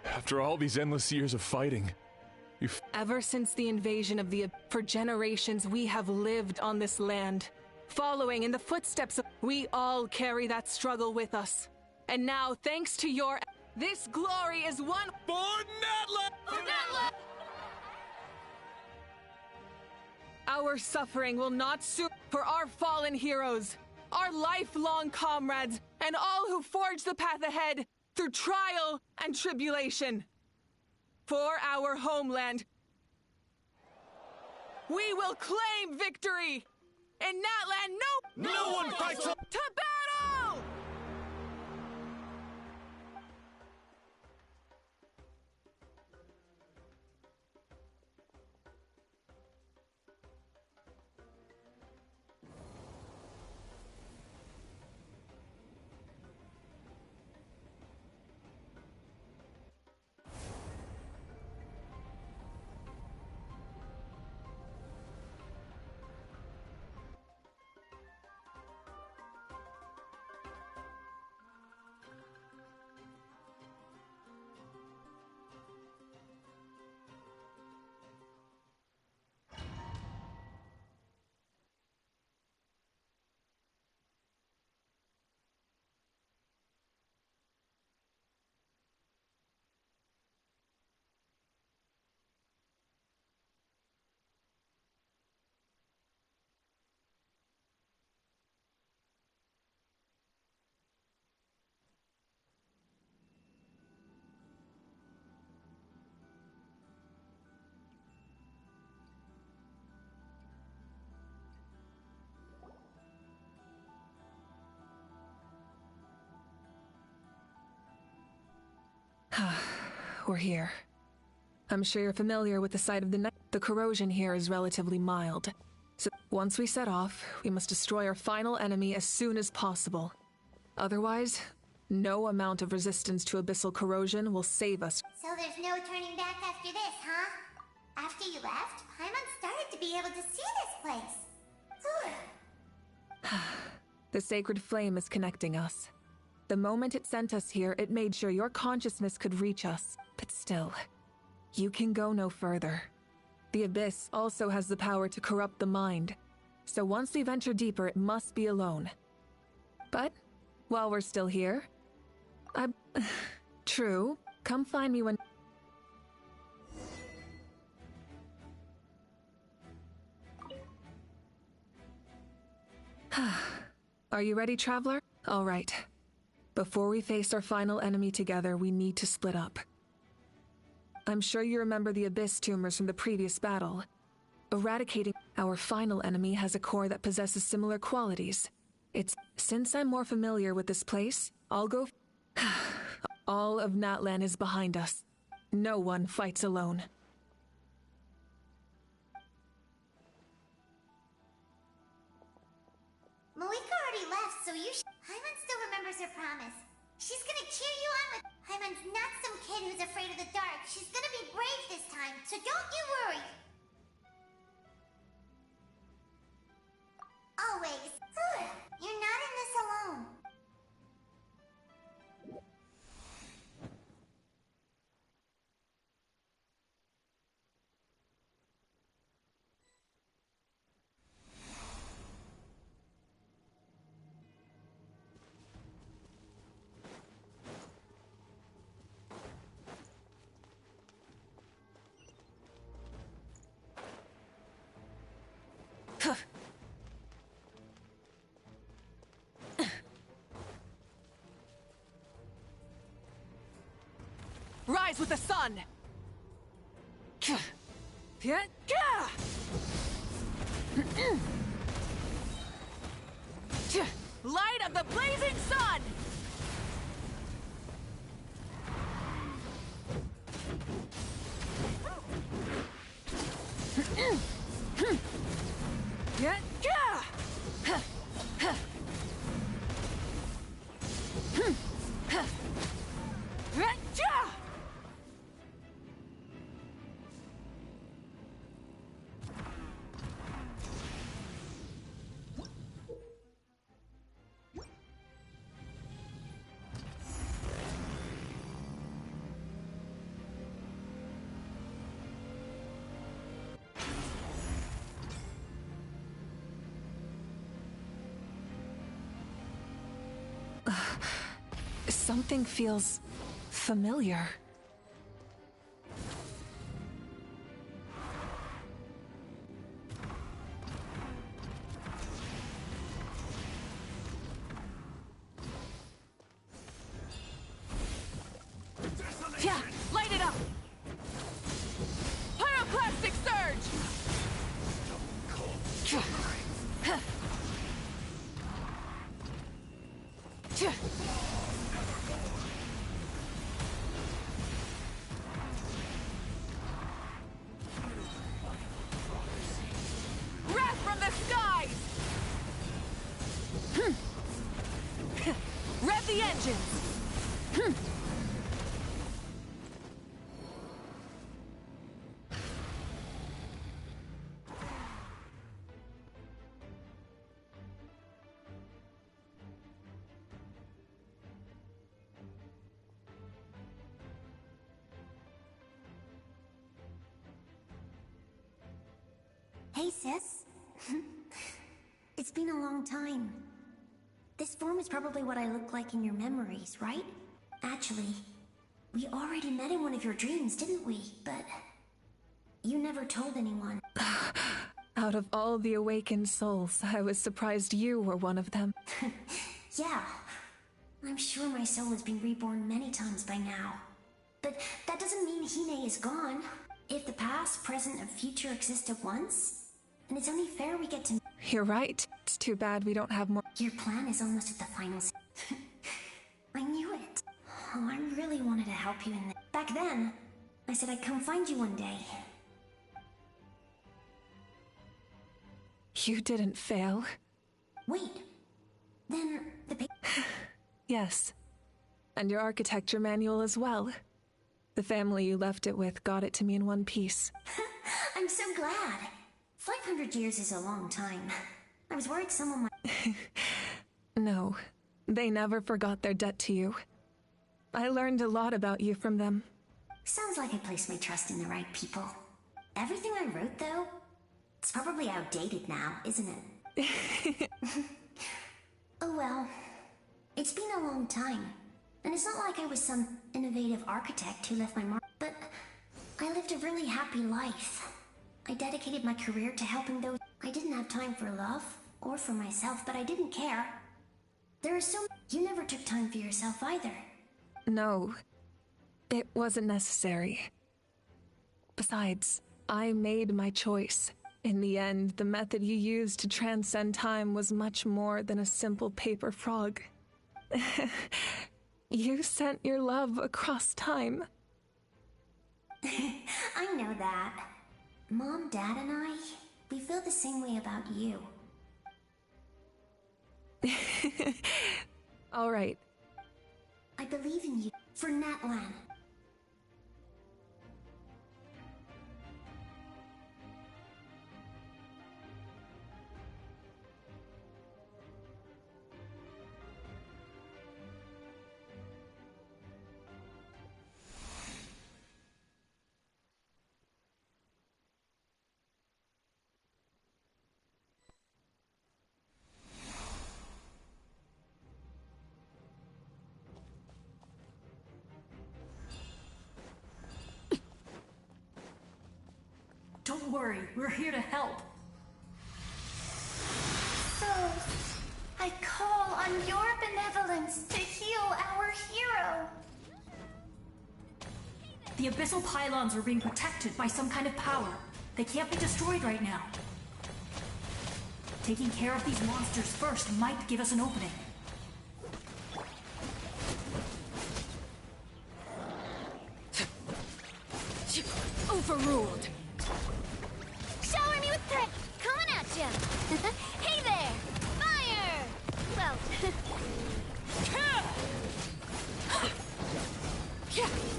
After all these endless years of fighting, Ever since the invasion of for generations we have lived on this land, following in the footsteps of— we all carry that struggle with us. And now, thanks to your— this glory is won for Natlan! For Natlan! Our suffering will not soon— for our fallen heroes, our lifelong comrades, and all who forge the path ahead through trial and tribulation. For our homeland, we will claim victory! In Natlan, no one fights to battle! We're here. I'm sure you're familiar with the site of the night. The corrosion here is relatively mild. So once we set off, we must destroy our final enemy as soon as possible. Otherwise, no amount of resistance to abyssal corrosion will save us. So there's no turning back after this, huh? After you left, Paimon started to be able to see this place. The sacred flame is connecting us. The moment it sent us here, it made sure your consciousness could reach us. But still, you can go no further. The Abyss also has the power to corrupt the mind, so once we venture deeper, it must be alone. But, while we're still here, true, come find me when— Are you ready, Traveler? All right. Before we face our final enemy together, we need to split up. I'm sure you remember the Abyss tumors from the previous battle. Eradicating our final enemy has a core that possesses similar qualities. Since I'm more familiar with this place, I'll go— all of Natlan is behind us. No one fights alone. Malika already left, so you Hyman still remembers her promise. She's gonna cheer you on with... Hyman's not some kid who's afraid of the dark. She's gonna be brave this time, so don't you worry. Always. You're not in this alone. Rise with the sun! Light of the blazing sun! Something feels familiar. Yeah, light it up! Pyroclastic surge! Wrath from the skies! Rev the engines! Hey, sis. It's been a long time. This form is probably what I look like in your memories, right? Actually, we already met in one of your dreams, didn't we? But you never told anyone. Out of all the awakened souls, I was surprised you were one of them. Yeah. I'm sure my soul has been reborn many times by now. But that doesn't mean Hine is gone. If the past, present, and future exist at once, and it's only fair we get to... You're right. It's too bad we don't have more... Your plan is almost at the finals. I knew it. Oh, I really wanted to help you in this. Back then, I said I'd come find you one day. You didn't fail. Wait. Then the Yes. And your architecture manual as well. The family you left it with got it to me in one piece. I'm so glad. 500 years is a long time. I was worried someone might... No, they never forgot their debt to you. I learned a lot about you from them. Sounds like I placed my trust in the right people. Everything I wrote, though, it's probably outdated now, isn't it? Oh well. It's been a long time. And it's not like I was some innovative architect who left my mark. But I lived a really happy life. I dedicated my career to helping those... I didn't have time for love, or for myself, but I didn't care. There are so... You never took time for yourself either. No, it wasn't necessary. Besides, I made my choice. In the end, the method you used to transcend time was much more than a simple paper frog. You sent your love across time. I know that. Mom, Dad, and I, we feel the same way about you. All right. I believe in you. For Natlan. Don't worry, we're here to help. So, I call on your benevolence to heal our hero. The abyssal pylons are being protected by some kind of power. They can't be destroyed right now. Taking care of these monsters first might give us an opening. Overruled. Shower me with threat! Coming at ya! Hey there! Fire! Well...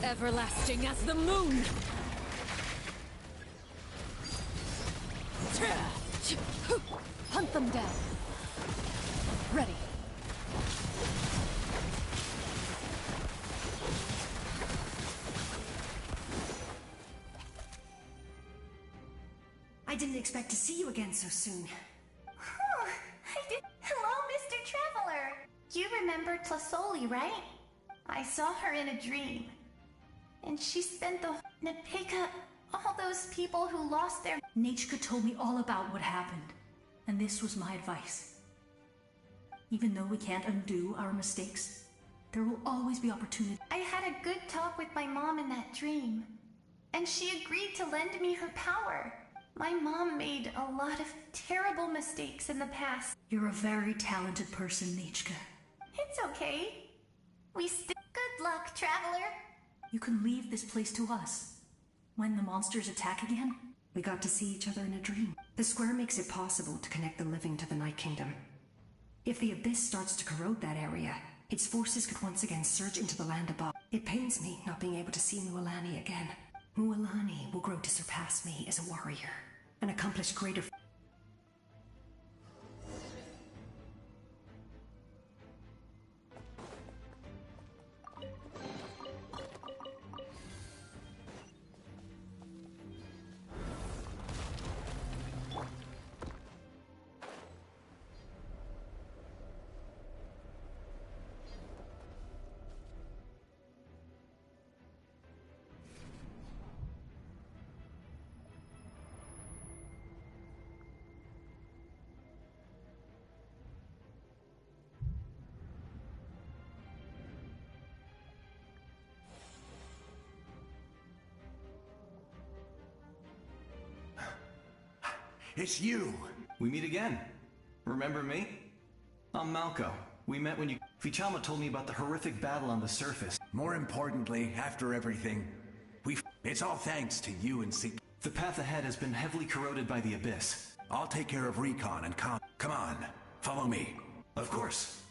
Everlasting as the moon! Hunt them down. Ready. I didn't expect to see you again so soon. Hello, Mr. Traveler. You remember Tlasoli, right? I saw her in a dream. And she spent the to pick up all those people who lost their... Nachka told me all about what happened, and this was my advice. Even though we can't undo our mistakes, there will always be opportunity. I had a good talk with my mom in that dream, and she agreed to lend me her power. My mom made a lot of terrible mistakes in the past. You're a very talented person, Nachka. It's okay. We still... Good luck, Traveler. You can leave this place to us. When the monsters attack again, we got to see each other in a dream. The square makes it possible to connect the living to the Night Kingdom. If the Abyss starts to corrode that area, its forces could once again surge into the land above. It pains me not being able to see Mualani again. Mualani will grow to surpass me as a warrior and accomplish greater... It's you! We meet again. Remember me? I'm Malco. We met when you... Vichama told me about the horrific battle on the surface. More importantly, after everything, it's all thanks to you and C. The path ahead has been heavily corroded by the Abyss. I'll take care of recon and Come on, follow me. Of course.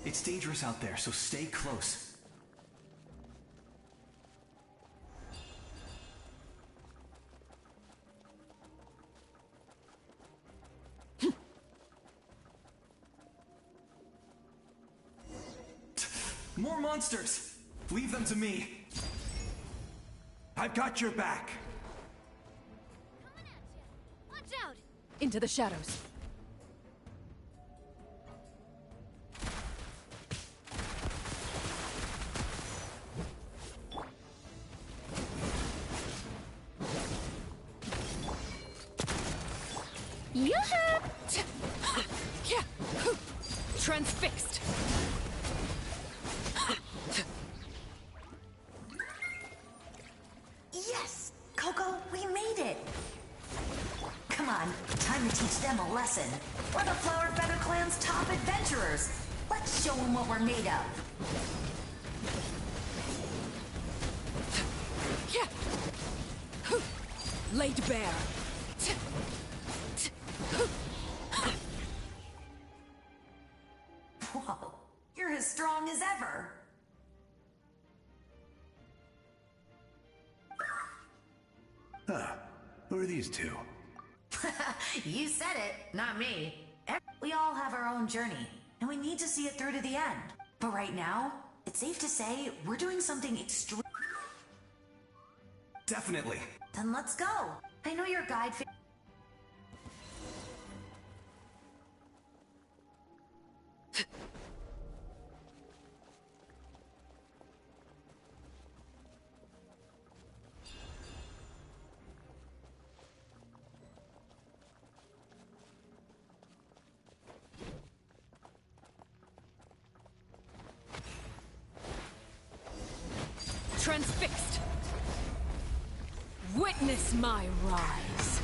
It's dangerous out there, so stay close. More monsters! Leave them to me. I've got your back. Watch out! Into the shadows. Transfixed. Yes! Coco, we made it! Come on, time to teach them a lesson. We're the Flower Feather Clan's top adventurers. Let's show them what we're made of. laid bare. Whoa, you're as strong as ever. Who are these two? You said it, not me. We all have our own journey, and we need to see it through to the end. But right now, it's safe to say we're doing something extreme. Definitely. Then let's go. I know your guide. Transfixed. Witness my rise.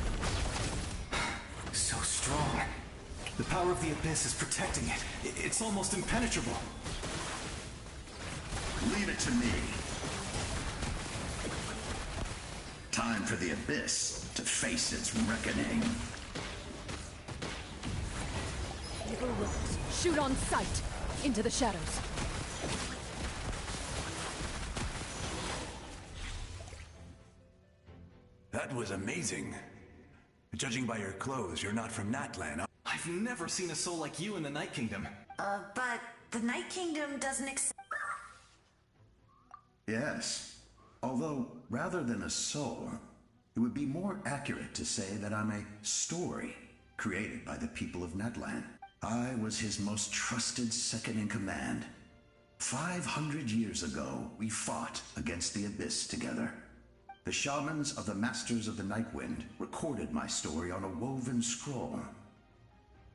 So strong. The power of the Abyss is protecting it. It's almost impenetrable. Leave it to me. Time for the Abyss to face its reckoning. Evil wolves, shoot on sight into the shadows. That was amazing. Judging by your clothes, you're not from Natlan. I've never seen a soul like you in the Night Kingdom. But the Night Kingdom doesn't accept. Yes. Although, rather than a soul, it would be more accurate to say that I'm a story created by the people of Natlan. I was his most trusted second-in-command. 500 years ago, we fought against the Abyss together. The shamans of the Masters of the Nightwind recorded my story on a woven scroll.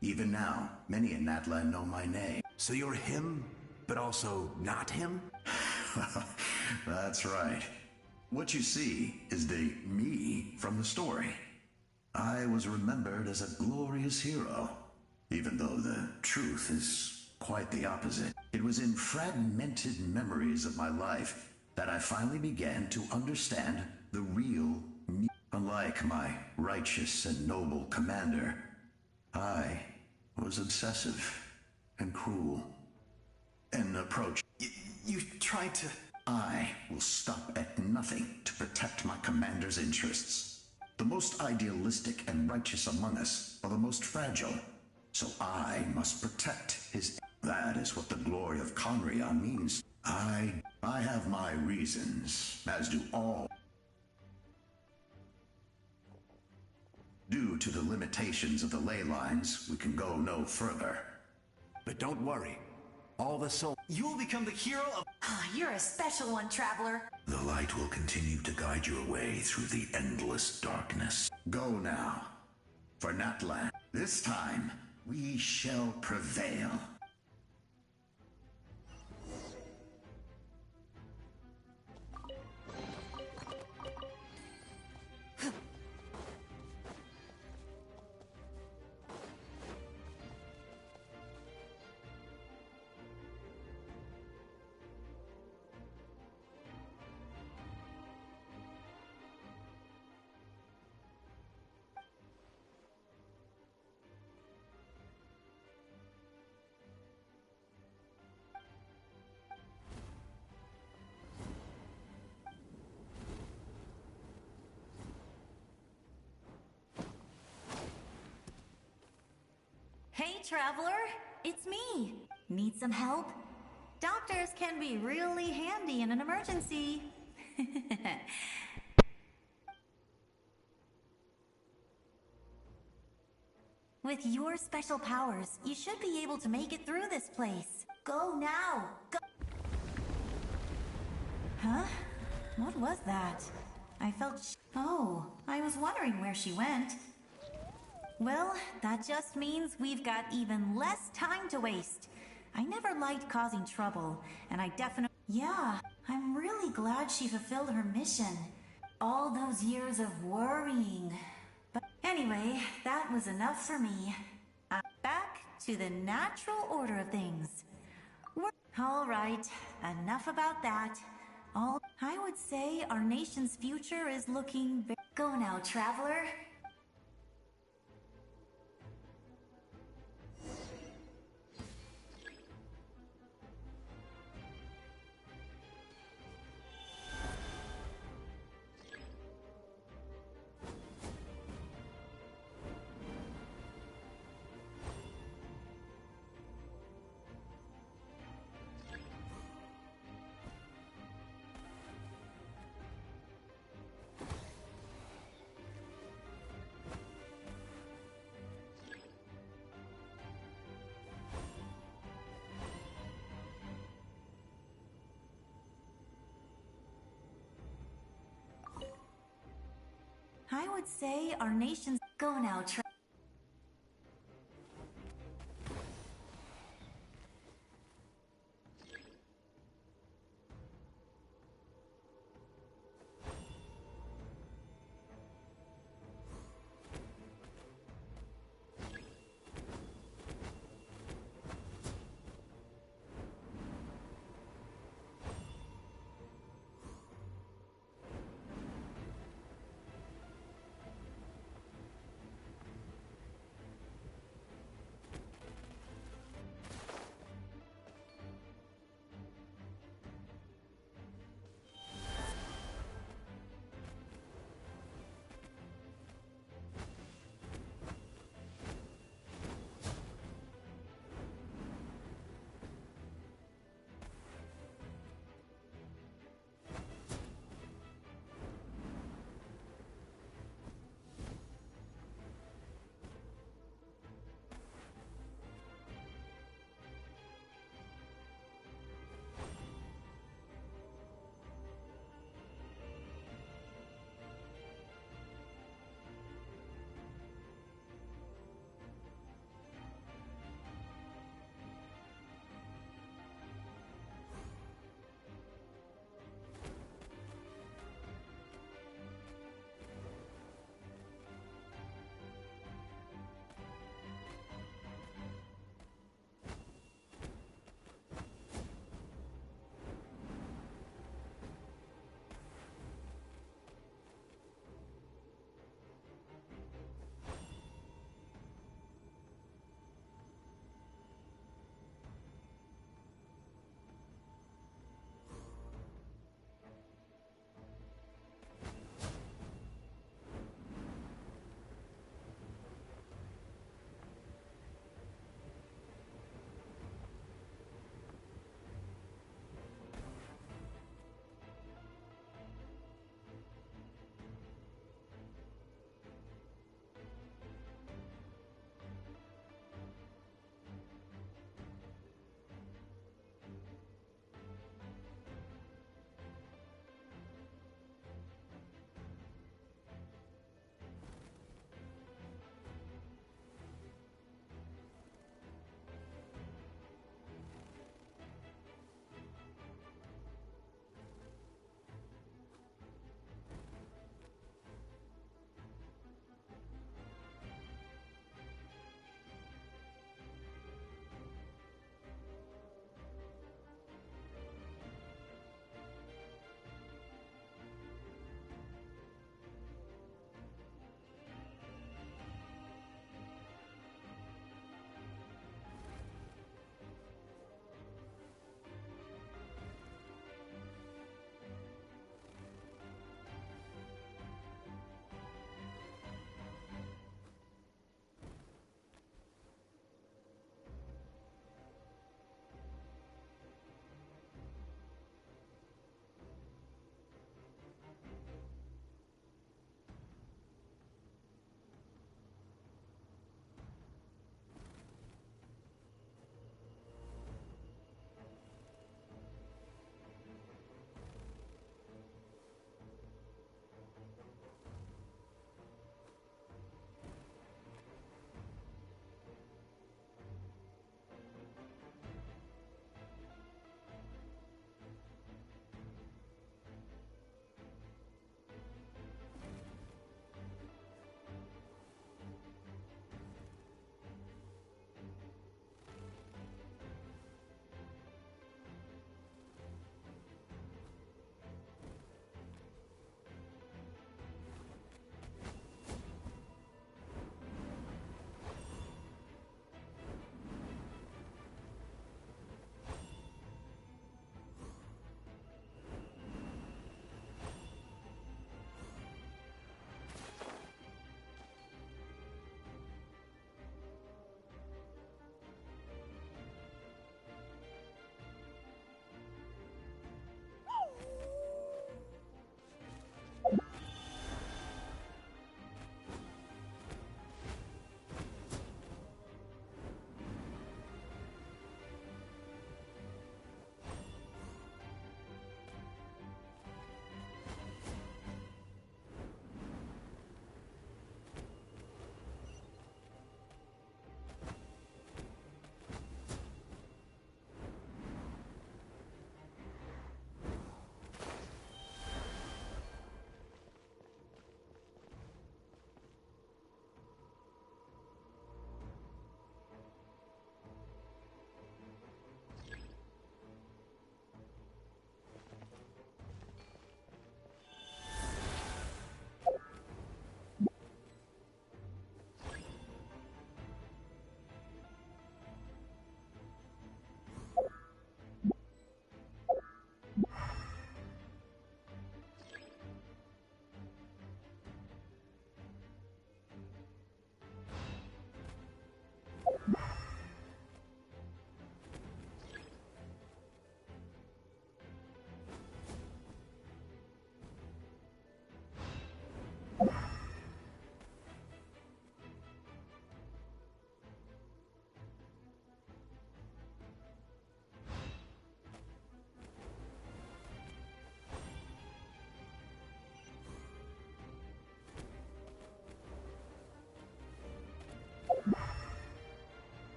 Even now, many in Natlan know my name. So you're him, but also not him? That's right. What you see is the me from the story. I was remembered as a glorious hero, even though the truth is quite the opposite. It was in fragmented memories of my life that I finally began to understand the real me. Unlike my righteous and noble commander, I was obsessive and cruel. An approach. You tried to... I will stop at nothing to protect my commander's interests. The most idealistic and righteous among us are the most fragile, so I must protect his... That is what the glory of Conria means. I have my reasons, as do all. Due to the limitations of the ley lines, we can go no further. But don't worry. All the soul... You will become the hero of... You're a special one, traveler. The light will continue to guide your way through the endless darkness. Go now. For Natlan, this time, we shall prevail. Hey, traveler, it's me. Need some help? Doctors can be really handy in an emergency. With your special powers, you should be able to make it through this place. Go now! Go! Huh? What was that? I felt Oh, I was wondering where she went. Well, that just means we've got even less time to waste. I never liked causing trouble, and I definitely... Yeah, I'm really glad she fulfilled her mission. All those years of worrying. But anyway, that was enough for me. I'm back to the natural order of things. All right, enough about that. I would say our nation's future is looking very... Go now, traveler. I would say our nation's... Go now,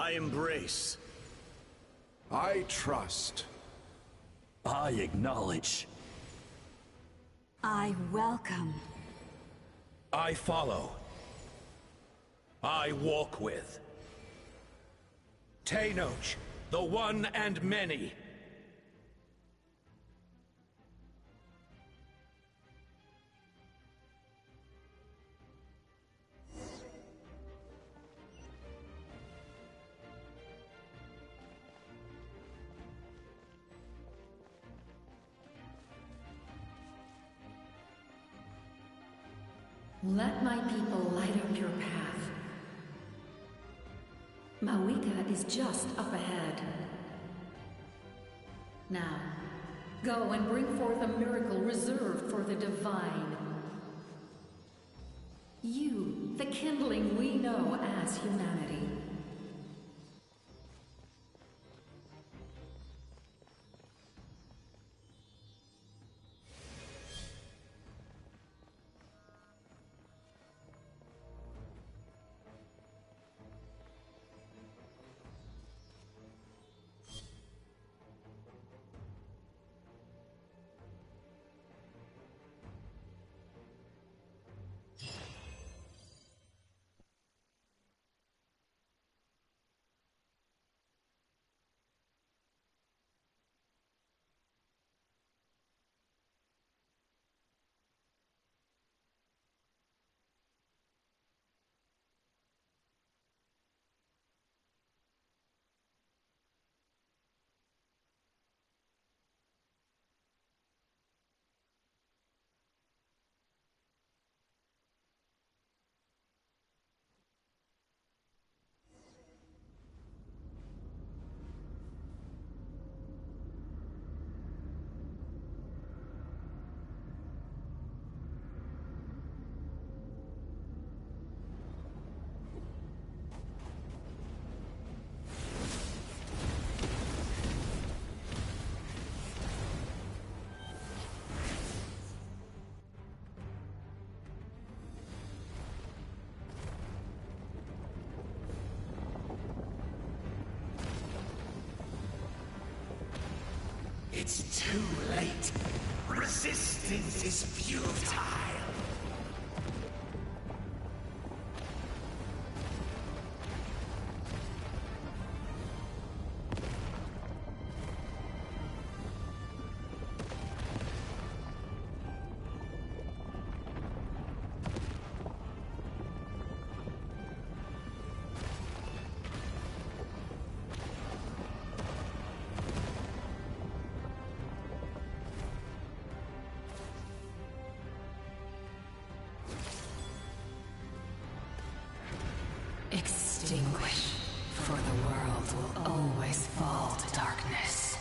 I embrace. I trust. I acknowledge. I welcome. I follow. I walk with. Tenoch, the one and many. Let my people light up your path. Mawika is just up ahead. Now, go and bring forth a miracle reserved for the divine. You, the kindling we know as humanity. It's too late. Resistance is futile. Extinguish, for the world will always fall to darkness.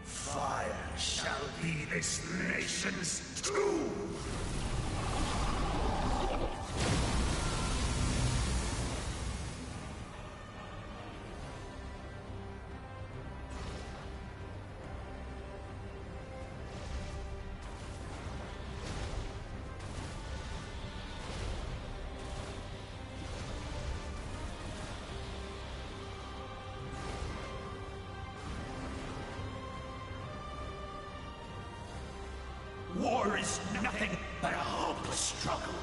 Fire shall be this nation's tomb! War is nothing but a hopeless struggle.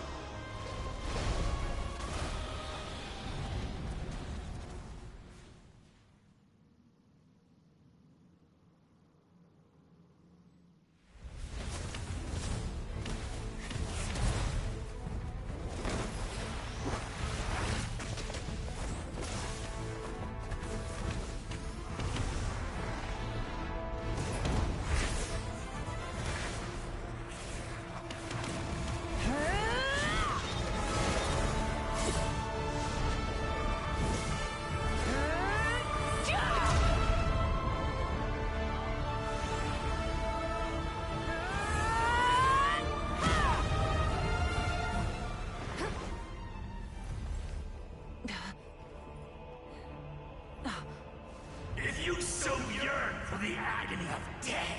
agony of death,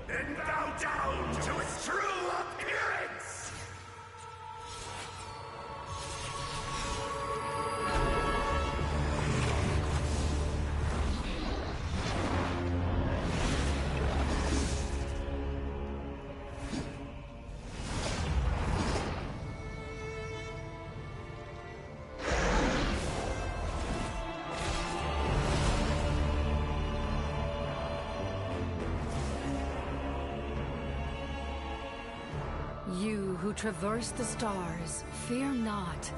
and bow down to its true appearance! You who traverse the stars, fear not.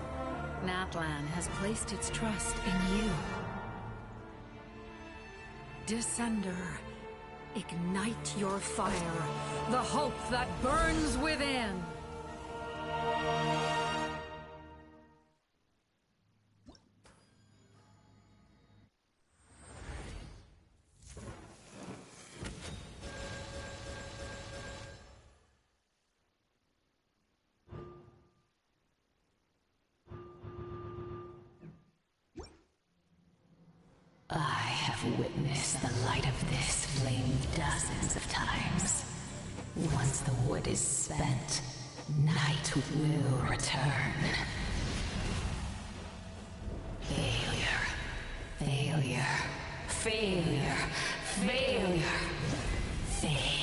Natlan has placed its trust in you. Descender, ignite your fire, the hope that burns within. I have witnessed the light of this flame dozens of times. Once the wood is spent, night will return. Failure. Failure. Failure. Failure. Failure.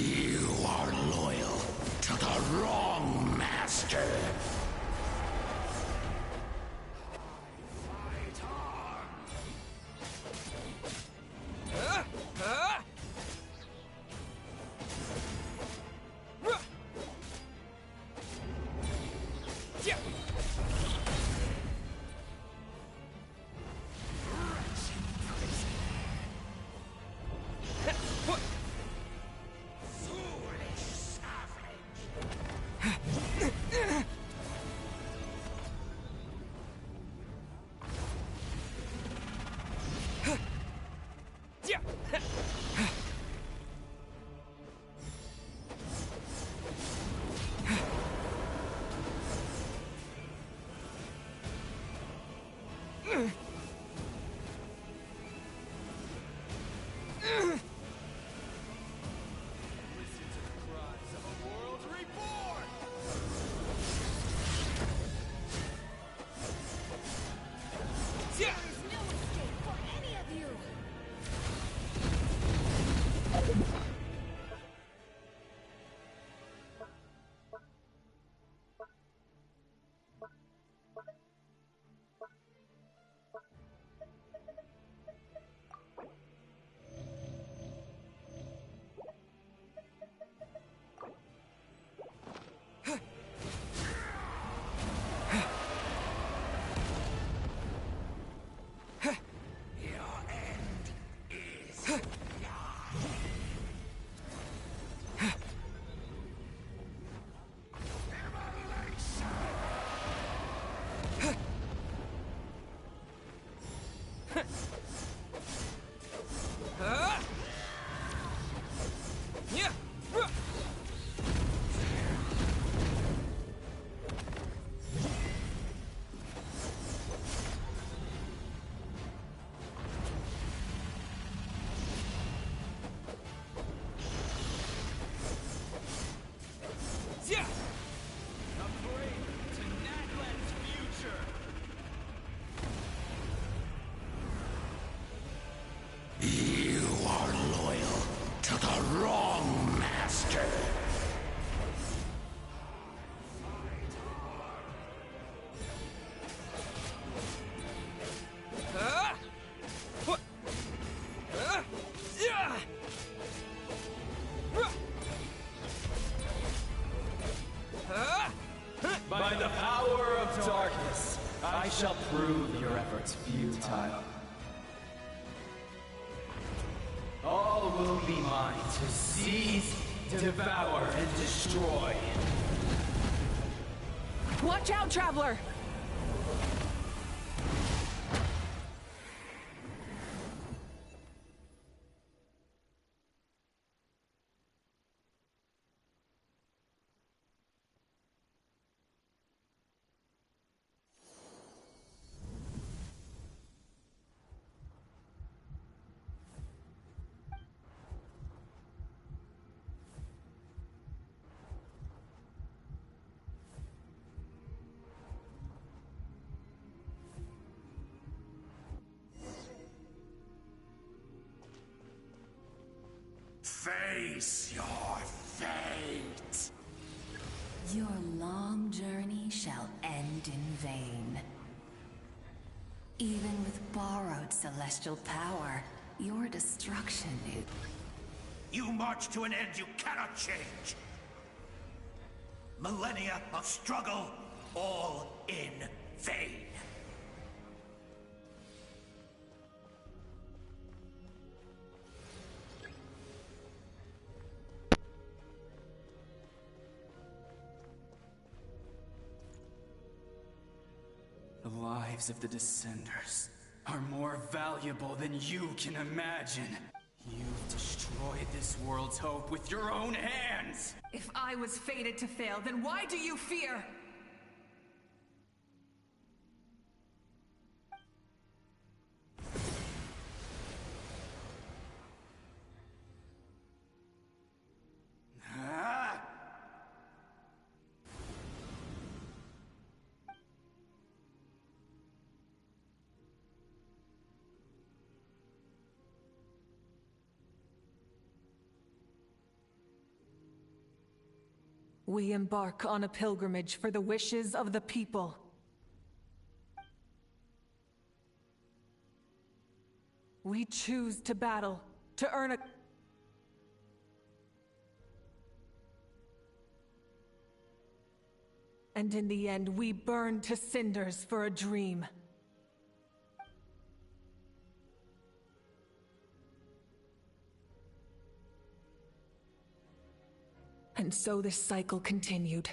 You are loyal to the wrong master. By the power of darkness, I shall prove your efforts futile. All will be mine to seize, devour, and destroy. Watch out, Traveler! Face your fate! Your long journey shall end in vain. Even with borrowed celestial power, your destruction is... You march to an end you cannot change! Millennia of struggle, all in vain. The lives of the Descenders are more valuable than you can imagine. You've destroyed this world's hope with your own hands! If I was fated to fail, then why do you fear? We embark on a pilgrimage for the wishes of the people. We choose to battle, to earn a... And in the end, we burn to cinders for a dream. And so this cycle continued.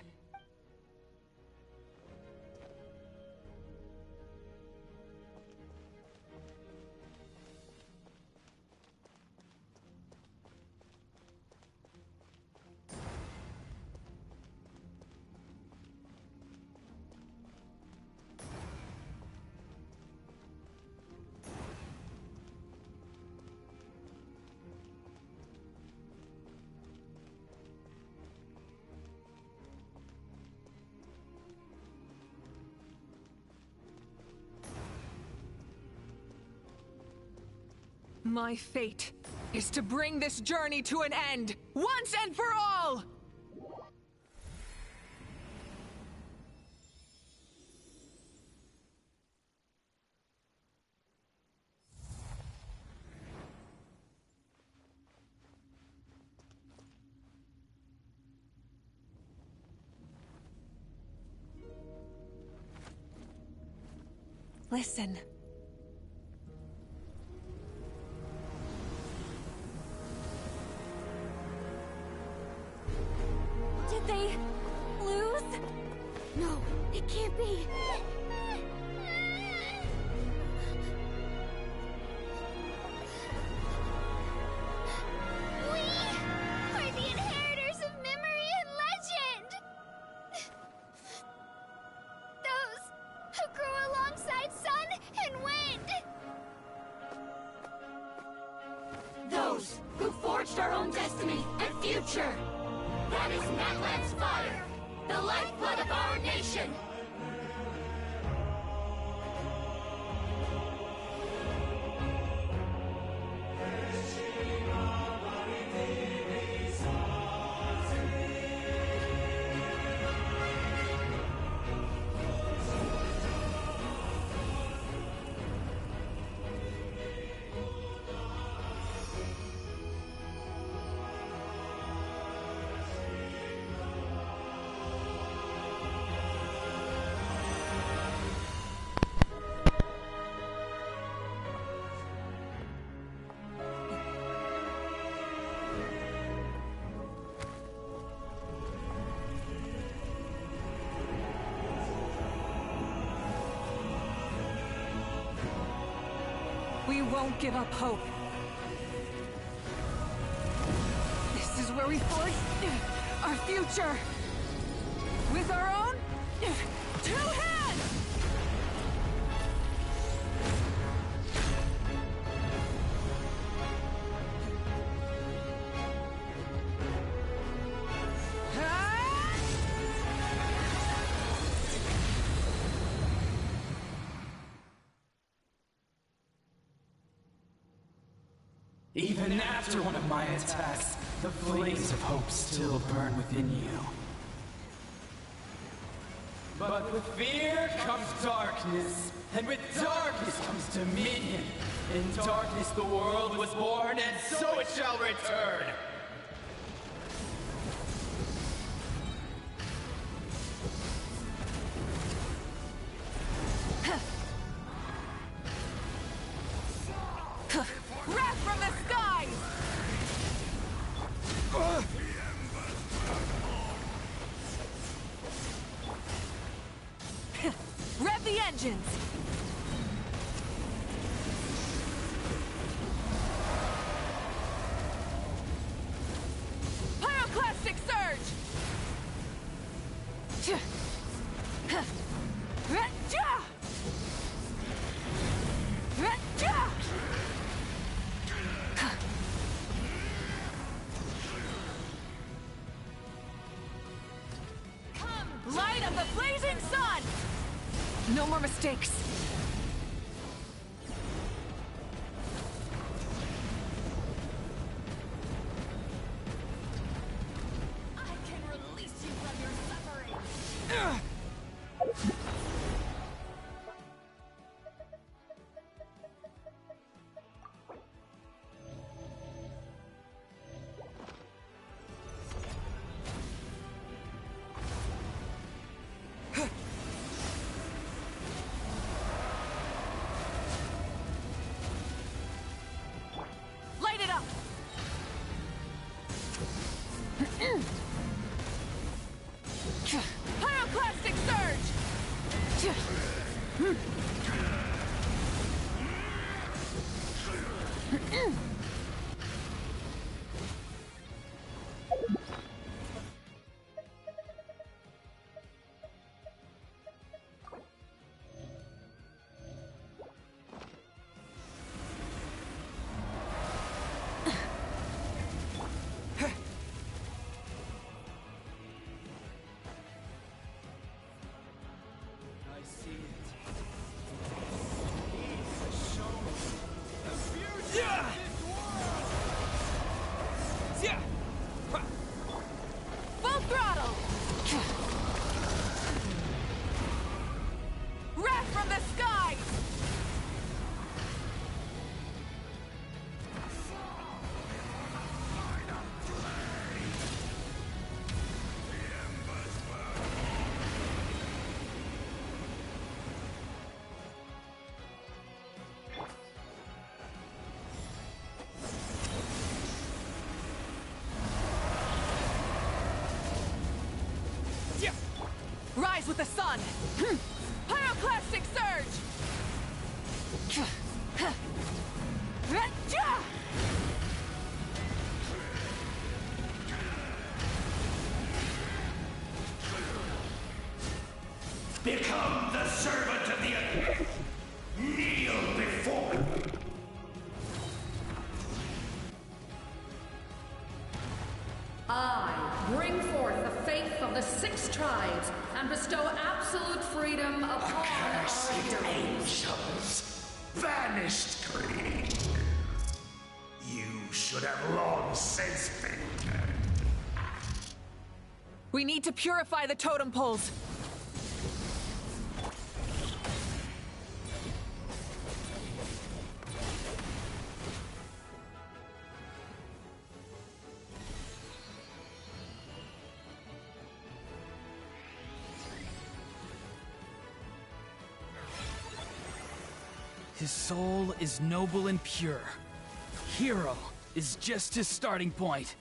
My fate is to bring this journey to an end, once and for all! Listen. Did they lose? No, it can't be. We are the inheritors of memory and legend! Those who grew alongside sun and wind! Those who forged our own destiny and future! That is Natlan's fire, the lifeblood of our nation! We won't give up hope. This is where we forge our future. With our own 2 hands! Even after one of my attacks, the flames of hope still burn within you. But with fear comes darkness, and with darkness comes dominion. In darkness the world was born, and so it shall return! Wrath from the skies! Rev the engines! Pyroclastic surge! Light of the blazing sun! No more mistakes. I can release you from your suffering. Light it up! Pyroclastic surge! Full throttle! Wrath from the skies! Rise with the sun! Pyroclastic surge! Become the servant of the abyss. Kneel before me. I bring forth the faith of the 6 tribes and bestow absolute freedom upon Accursed our angels, banished greed. You should have long since been dead. We need to purify the totem poles. His soul is noble and pure. Hero is just his starting point.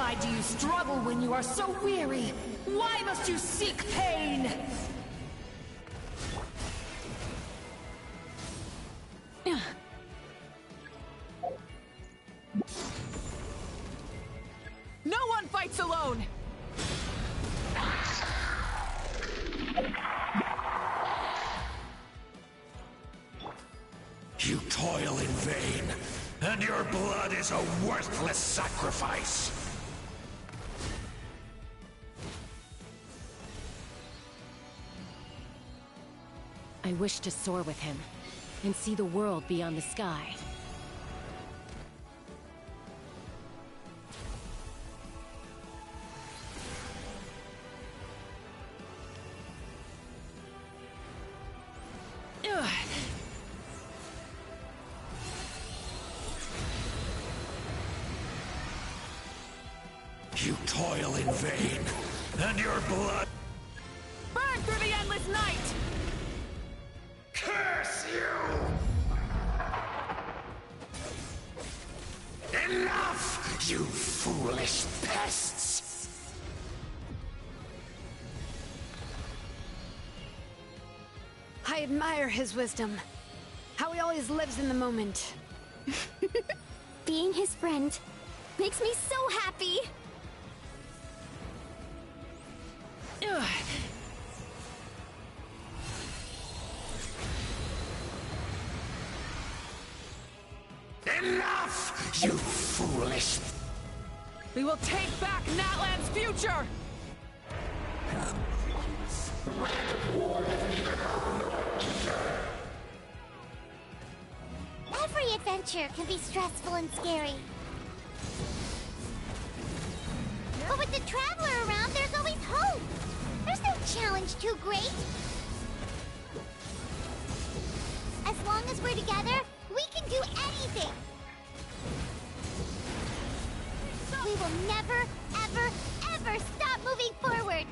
Why do you struggle when you are so weary? Why must you seek pain? No one fights alone! You toil in vain, and your blood is a worthless sacrifice. I wish to soar with him, and see the world beyond the sky. You toil in vain, and your blood... Burn through the endless night! Curse you! Enough, you foolish pests! I admire his wisdom. How he always lives in the moment. Being his friend makes me so happy! Enough, you foolish... We will take back Natlan's future! Every adventure can be stressful and scary. But with the Traveler around, there's always hope! There's no challenge too great! As long as we're together, we can do anything! We will never, ever, ever stop moving forward!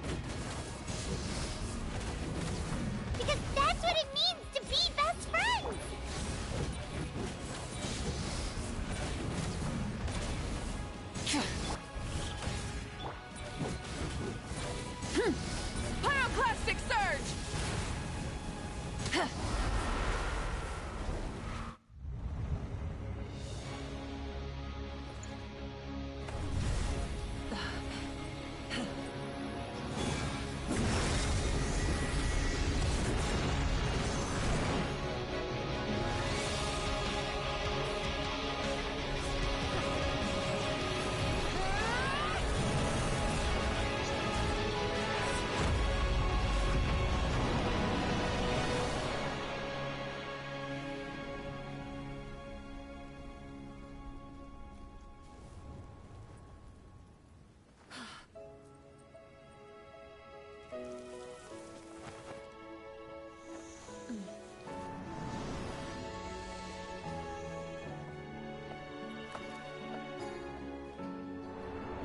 Because that's what it means to be best friends! Pyroclastic surge!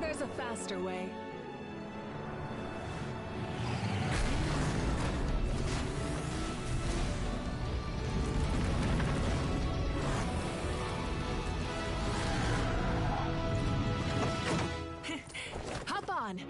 There's a faster way. Hop on!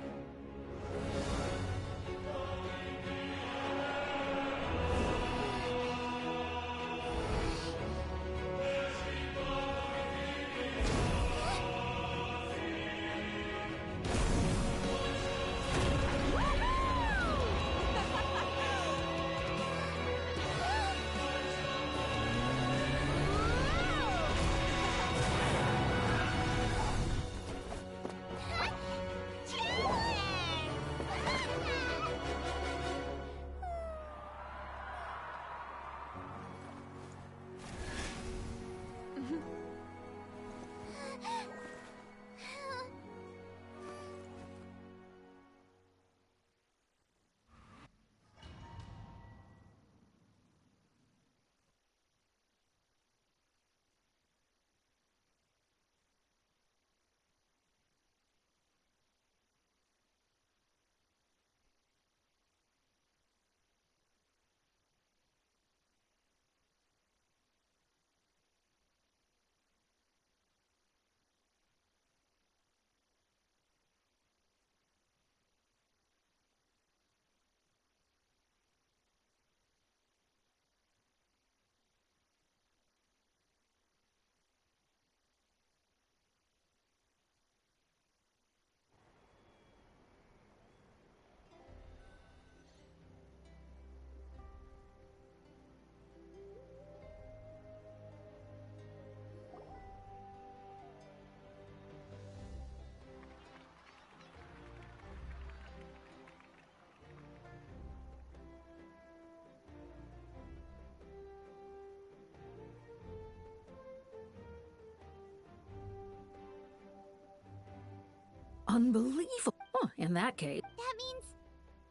Unbelievable. Oh, in that case. That means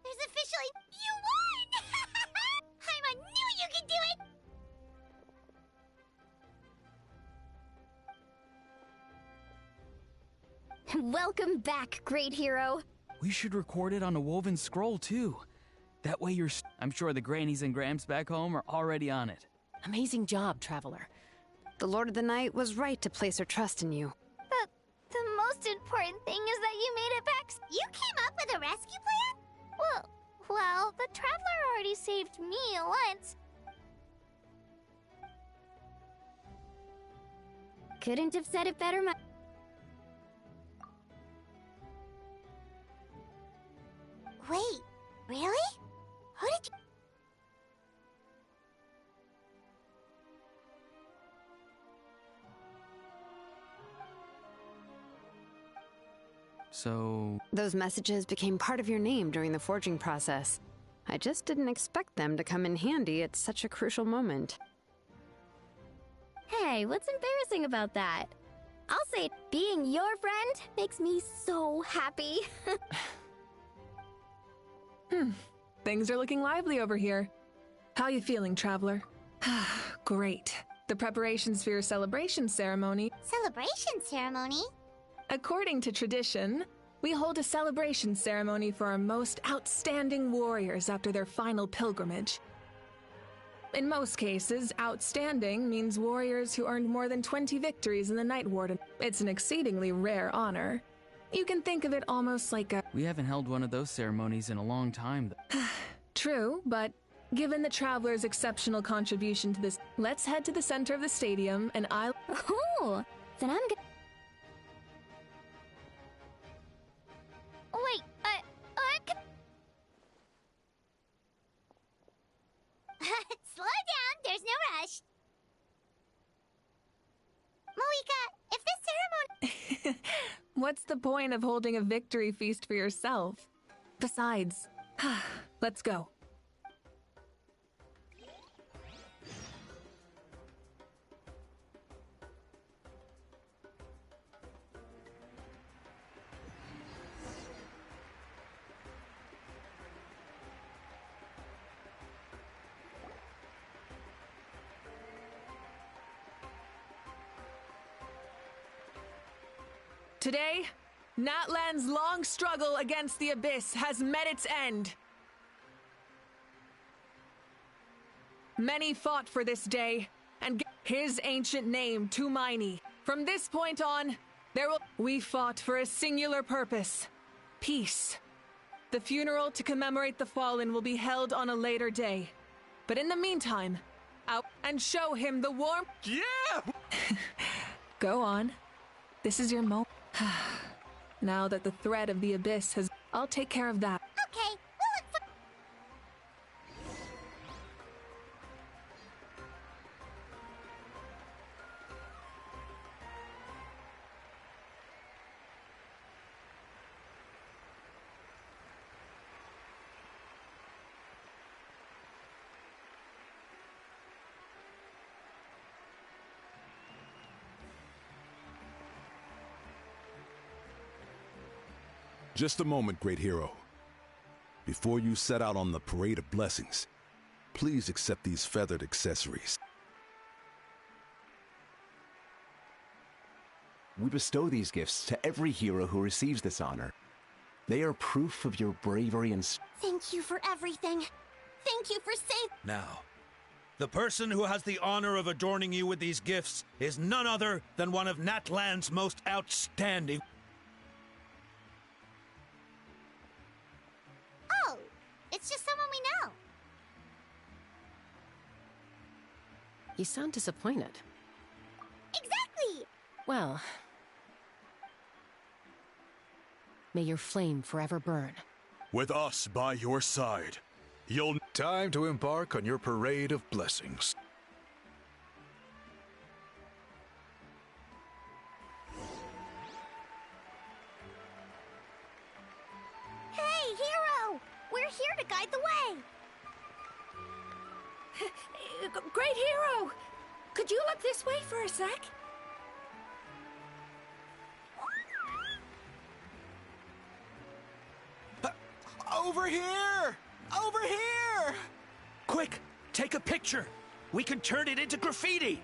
there's officially... You won! Paimon knew you could do it! Welcome back, great hero. We should record it on a woven scroll, too. That way I'm sure the grannies and grams back home are already on it. Amazing job, Traveler. The Lord of the Night was right to place her trust in you. The most important thing is that you made it back. You came up with a rescue plan? Well, the Traveler already saved me once. Couldn't have said it better, Wait, really? Who did you... So... Those messages became part of your name during the forging process. I just didn't expect them to come in handy at such a crucial moment. Hey, what's embarrassing about that? I'll say being your friend makes me so happy. Things are looking lively over here. How you feeling, Traveler? Great. The preparations for your celebration ceremony. Celebration ceremony? According to tradition, we hold a celebration ceremony for our most outstanding warriors after their final pilgrimage. In most cases, outstanding means warriors who earned more than 20 victories in the Night Warden. It's an exceedingly rare honor. You can think of it almost like a... We haven't held one of those ceremonies in a long time. True, but given the Traveler's exceptional contribution to this, let's head to the center of the stadium and I'll... Oh, then I'm good. Wait, Slow down, there's no rush. Moika, if this ceremony... What's the point of holding a victory feast for yourself? Besides, let's go. Today, Natlan's long struggle against the Abyss has met its end. Many fought for this day, and his ancient name, Tumaini. From this point on, we fought for a singular purpose: peace. The funeral to commemorate the fallen will be held on a later day. But in the meantime, out and show him the warmth. Yeah! Go on. This is your moment. Now that the threat of the Abyss has... I'll take care of that. Okay, we'll look for... Just a moment, great hero. Before you set out on the parade of blessings, please accept these feathered accessories. We bestow these gifts to every hero who receives this honor. They are proof of your bravery and... Thank you for everything. Thank you for saving... Now, the person who has the honor of adorning you with these gifts is none other than one of Natlan's most outstanding... Oh, it's just someone we know. You sound disappointed. Exactly! Well... may your flame forever burn. With us by your side, you'll... Time to embark on your parade of blessings. Hey, hero! We're here to guide the way! Great hero! Could you look this way for a sec? Over here! Over here! Quick, take a picture. We can turn it into graffiti.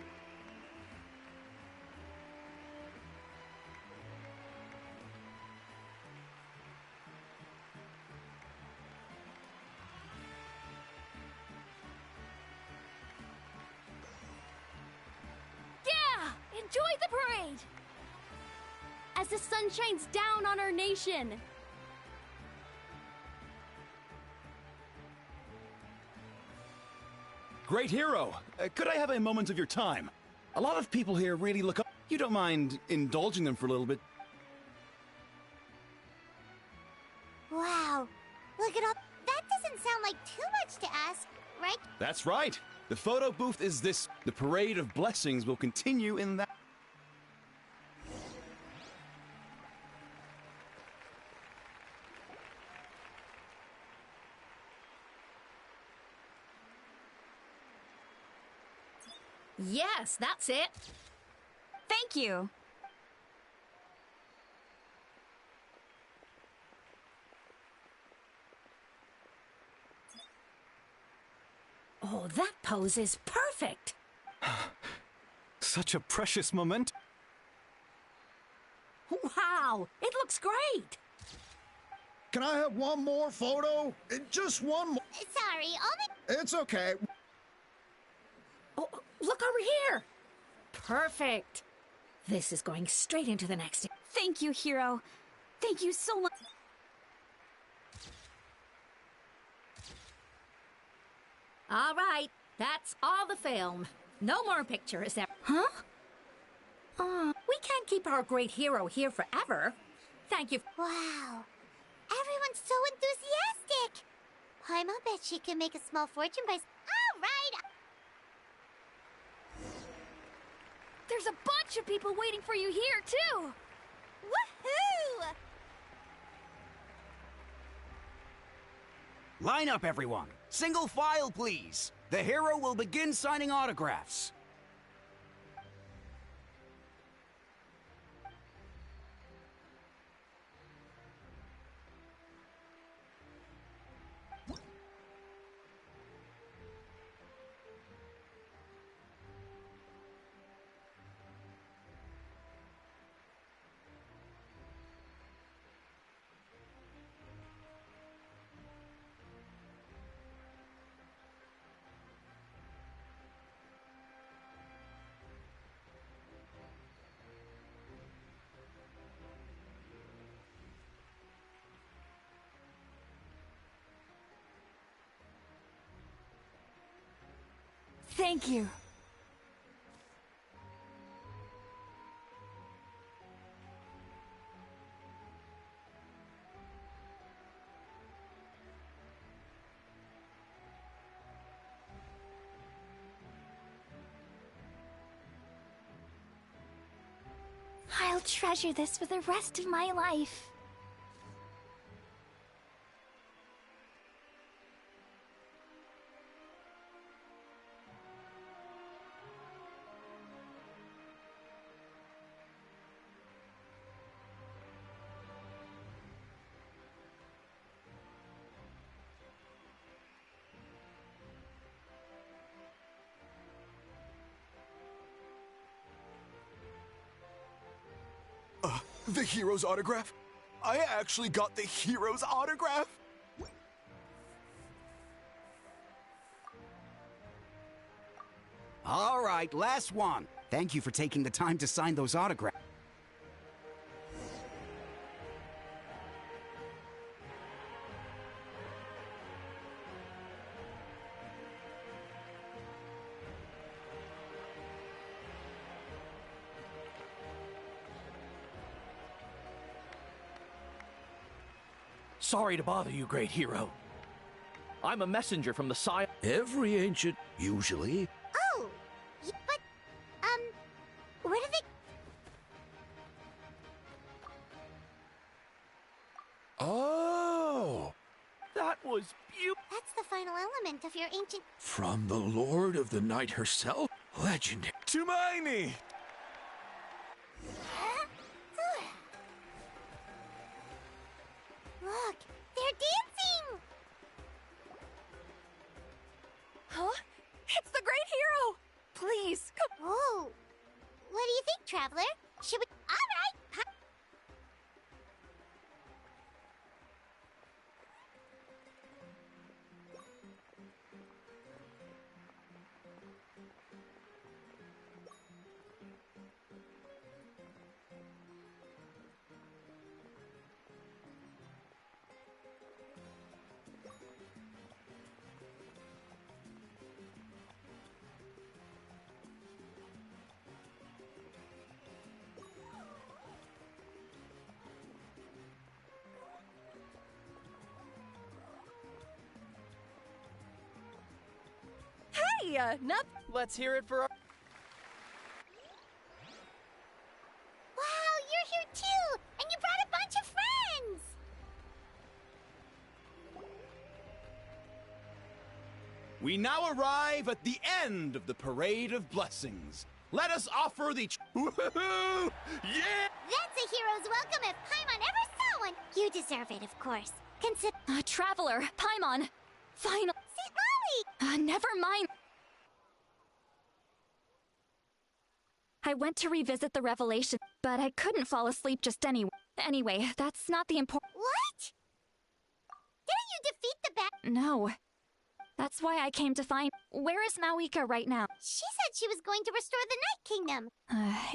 Yeah! Enjoy the parade! As the sun shines down on our nation. Great hero! Could I have a moment of your time? A lot of people here really look up. You don't mind indulging them for a little bit? Wow. Look at all. That doesn't sound like too much to ask, right? That's right. The photo booth is this. The parade of blessings will continue in that. Yes, that's it. Thank you. Oh, that pose is perfect. Such a precious moment. Wow, it looks great. Can I have one more photo? Just one more. Sorry, only. It's okay. Oh, look over here. Perfect. This is going straight into the next. Thank you, Hero. Thank you so much. All right, that's all the film. No more pictures. Huh? We can't keep our great hero here forever. Thank you. Wow. Everyone's so enthusiastic. Paimon bet she can make a small fortune by. All right. There's a bunch of people waiting for you here, too. Woohoo! Line up, everyone. Single file, please. The hero will begin signing autographs. Thank you. I'll treasure this for the rest of my life. The hero's autograph? I actually got the hero's autograph? All right, last one. Thank you for taking the time to sign those autographs. Sorry to bother you, great hero. I'm a messenger from the side. Every ancient, usually. Oh, but, where do they... Oh! That was beautiful. That's the final element of your ancient... From the Lord of the Night herself? Legendary. Tumaini! Look, they're dancing! Huh? It's the great hero! Please, come. Oh. What do you think, Traveler? Should we... Alright! Hey, Let's hear it for our... Wow, you're here too! And you brought a bunch of friends! We now arrive at the end of the Parade of Blessings. Let us offer the... Woohoo! Yeah! That's a hero's welcome if Paimon ever saw one! You deserve it, of course. Consider... Traveler, Paimon. Final... Sit, Molly! Never mind. I went to revisit the revelation, but I couldn't fall asleep just anyway. Anyway, that's not the important... What? Didn't you defeat the bad... No. That's why I came to find... Where is Mawika right now? She said she was going to restore the Night Kingdom.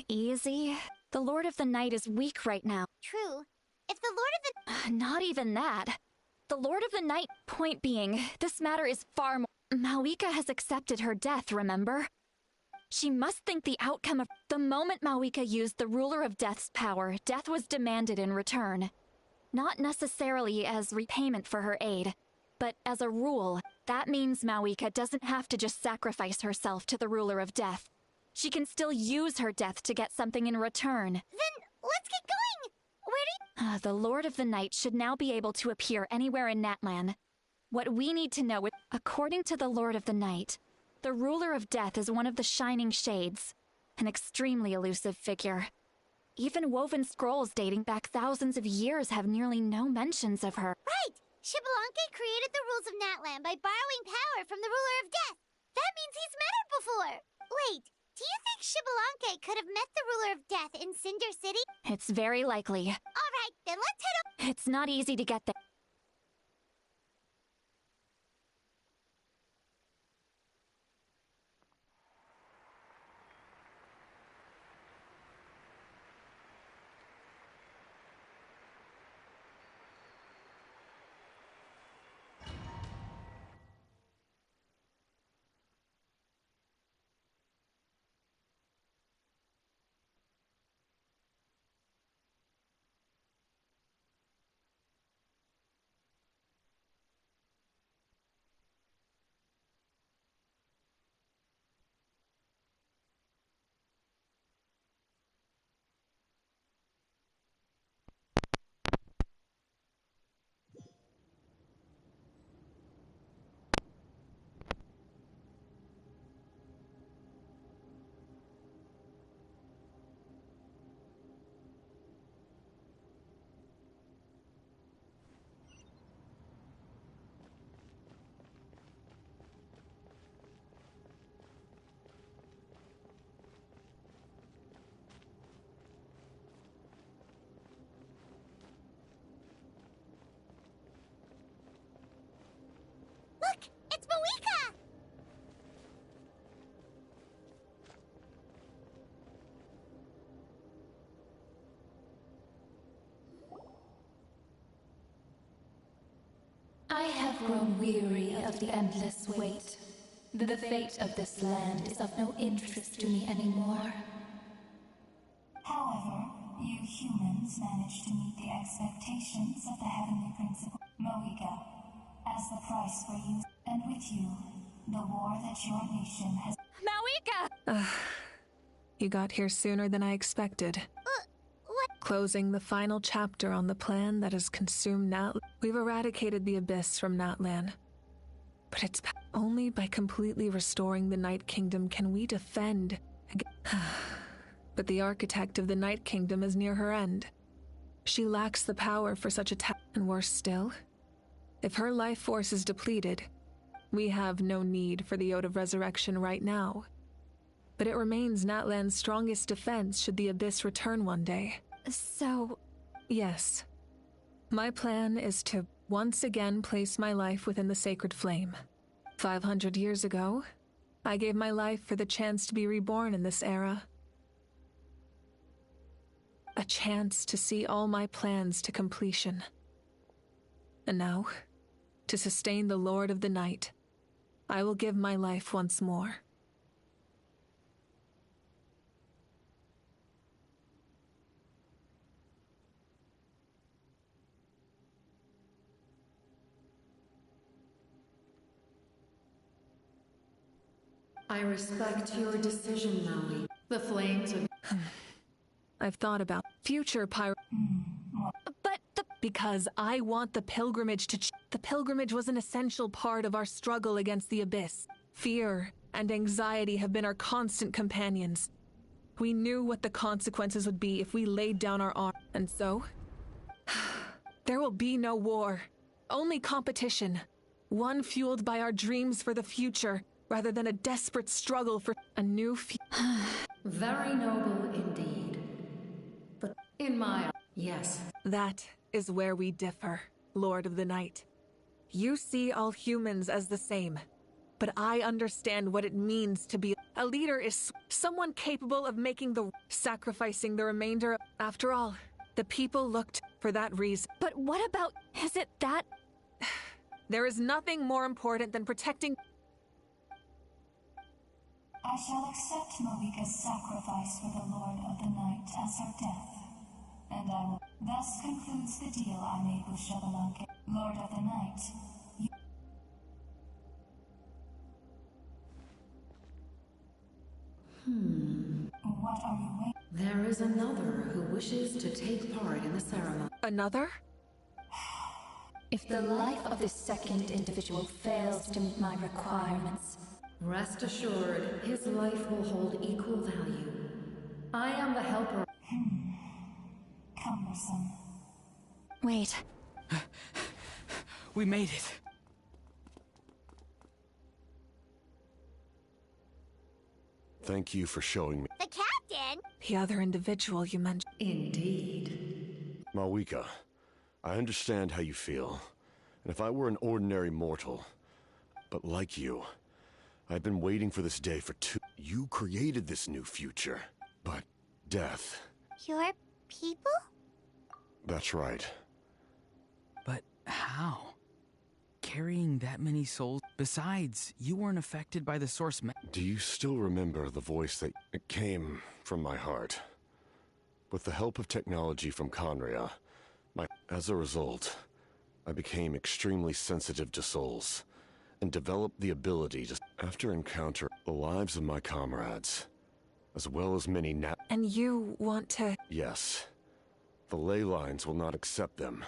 Easy. The Lord of the Night is weak right now. True. If the Lord of the... Not even that. The Lord of the Night... Point being, this matter is far more... Mawika has accepted her death, remember? She must think the outcome of... The moment Mawika used the Ruler of Death's power, death was demanded in return. Not necessarily as repayment for her aid, but as a rule, that means Mawika doesn't have to just sacrifice herself to the Ruler of Death. She can still use her death to get something in return. Then, let's get going! Where do you... The Lord of the Night should now be able to appear anywhere in Natlan. What we need to know is, according to the Lord of the Night, the Ruler of Death is one of the Shining Shades, an extremely elusive figure. Even woven scrolls dating back thousands of years have nearly no mentions of her. Right! Shibalanke created the rules of Natlan by borrowing power from the Ruler of Death. That means he's met her before. Wait, do you think Shibalanke could have met the Ruler of Death in Cinder City? It's very likely. Alright, then let's head It's not easy to get there. Look! It's Mawika! I have grown weary of the endless wait. The fate of this land is of no interest to me anymore. However, you humans managed to meet the expectations of the Heavenly Principle, Mawika, as the price for you, and with you, the war that your nation has... Mawika! You got here sooner than I expected. What? Closing the final chapter on the plan that has consumed Natlan. We've eradicated the Abyss from Natlan. But it's only by completely restoring the Night Kingdom can we defend again. But the architect of the Night Kingdom is near her end. She lacks the power for such a task, and worse still, if her life force is depleted, We have no need for the Ode of Resurrection right now. But it remains Natlan's strongest defense should the Abyss return one day. So... Yes. My plan is to once again place my life within the sacred flame. 500 years ago, I gave my life for the chance to be reborn in this era. A chance to see all my plans to completion. And now, to sustain the Lord of the Night, I will give my life once more. I respect your decision, Maui. The flames of... I've thought about future because I want the pilgrimage to The pilgrimage was an essential part of our struggle against the Abyss. Fear and anxiety have been our constant companions. We knew what the consequences would be if we laid down our arms. And so, there will be no war. Only competition. One fueled by our dreams for the future, rather than a desperate struggle for a new Very noble indeed. But in my... Yes. That is where we differ, Lord of the Night. You see all humans as the same, but I understand what it means to be... A leader is someone capable of sacrificing the remainder. After all, the people looked for that reason. But what about... Is it that... There is nothing more important than protecting... I shall accept Moika's sacrifice for the Lord of the Night as her death. And I will... Thus concludes the deal I made with Xbalanque. Lord of the Night, you... What are you waiting? There is another who wishes to take part in the ceremony. Another? If the life of this second individual fails to meet my requirements, rest assured, his life will hold equal value. I am the helper. Cumbersome. Wait. We made it. Thank you for showing me. The captain? The other individual you mentioned. Indeed. Mawika, I understand how you feel. And if I were an ordinary mortal, but like you, I've been waiting for this day for You created this new future, but death... Your people? That's right. But how? Carrying that many souls? Besides, you weren't affected by the source. Do you still remember the voice that came from my heart? With the help of technology from Conria, as a result, I became extremely sensitive to souls, and developed the ability to, after encounter the lives of my comrades, as well as many And you want to... Yes. The ley lines will not accept them.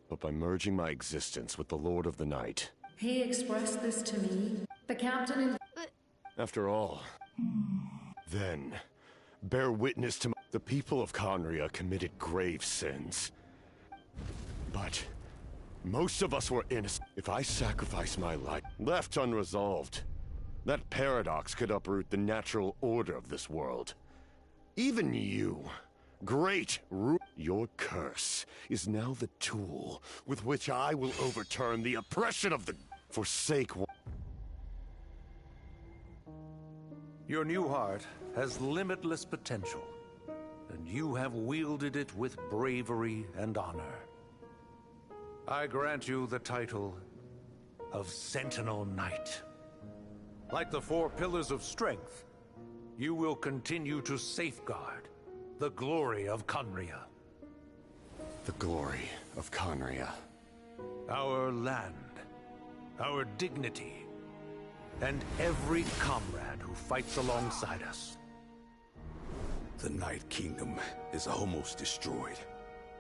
But by merging my existence with the Lord of the Night... He expressed this to me. The captain... After all, then, bear witness to the people of Conria committed grave sins. But most of us were innocent. If I sacrifice my life, left unresolved, that paradox could uproot the natural order of this world. Even you, your curse is now the tool with which I will overturn the oppression of the... Forsake one. Your new heart has limitless potential, and you have wielded it with bravery and honor. I grant you the title of Sentinel Knight. Like the 4 pillars of strength, you will continue to safeguard the glory of Conria. The glory of Conria. Our land, our dignity, and every comrade who fights alongside us. The Night Kingdom is almost destroyed.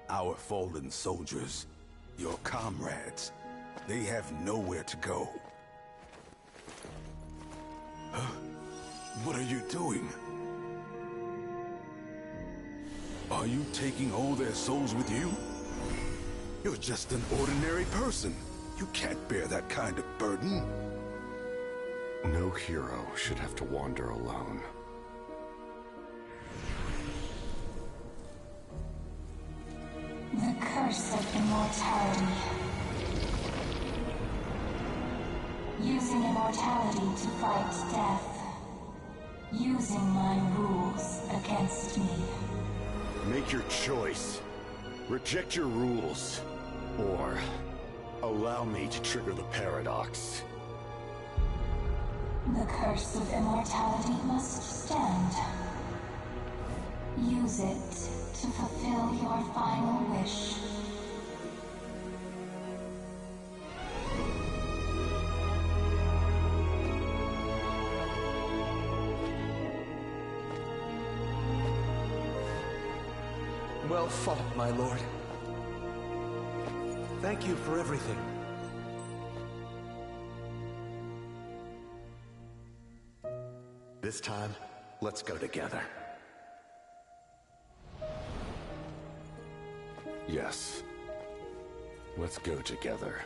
Our fallen soldiers, your comrades, they have nowhere to go. Huh? What are you doing? Are you taking all their souls with you? You're just an ordinary person. You can't bear that kind of burden. No hero should have to wander alone. The curse of immortality. Using immortality to fight death. Using my rules against me. Make your choice. Reject your rules. Or allow me to trigger the paradox. The curse of immortality must stand. Use it to fulfill your final wish. Well fought, my lord. Thank you for everything. This time, let's go together. Yes. Let's go together.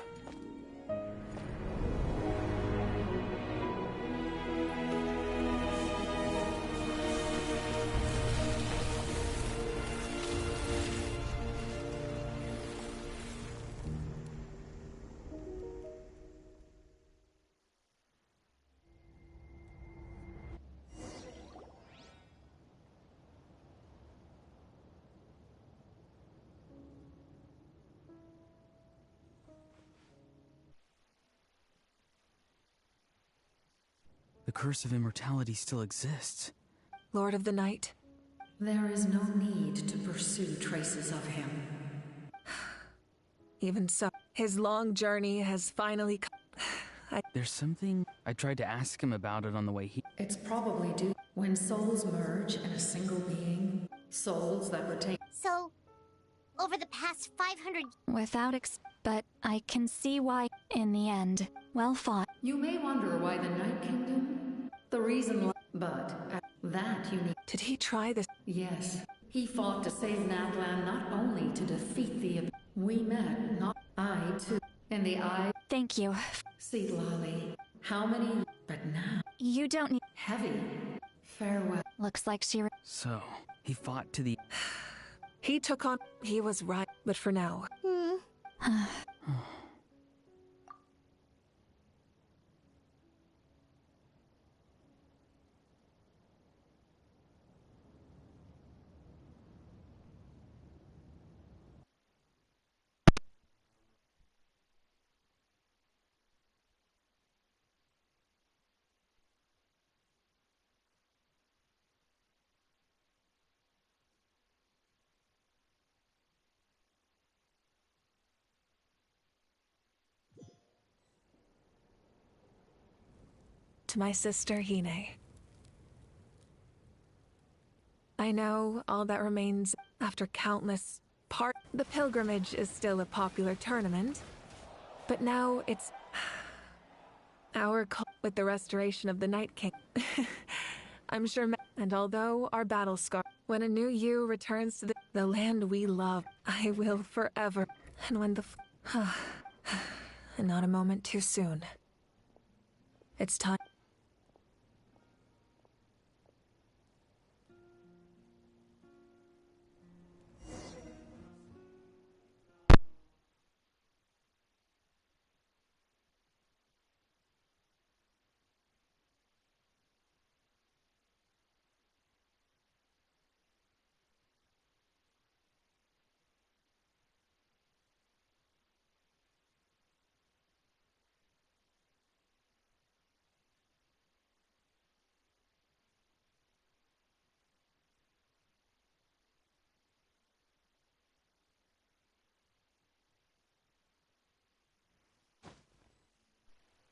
The curse of immortality still exists. Lord of the Night. There is no need to pursue traces of him. Even so, his long journey has finally come. There's something I tried to ask him about it on the way here. It's probably due when souls merge in a single being. Souls that retain. So, over the past 500... But I can see why, in the end. Well fought. You may wonder why the Night Kingdom? The reason but that you need... Did he try this? Yes. He fought to save Natlan not only to defeat the... We met, not I too. In the eye... Thank you. See, Lolly, how many... But now... You don't need... Heavy. Farewell. Looks like she... So, he fought to the... He took on... He was right, but for now... To my sister, Hine. I know all that remains after countless The pilgrimage is still a popular tournament, but now it's our call with the restoration of the Night King. I'm sure, and although our battle scar, when a new you returns to the land we love, I will forever. And when and not a moment too soon. It's time.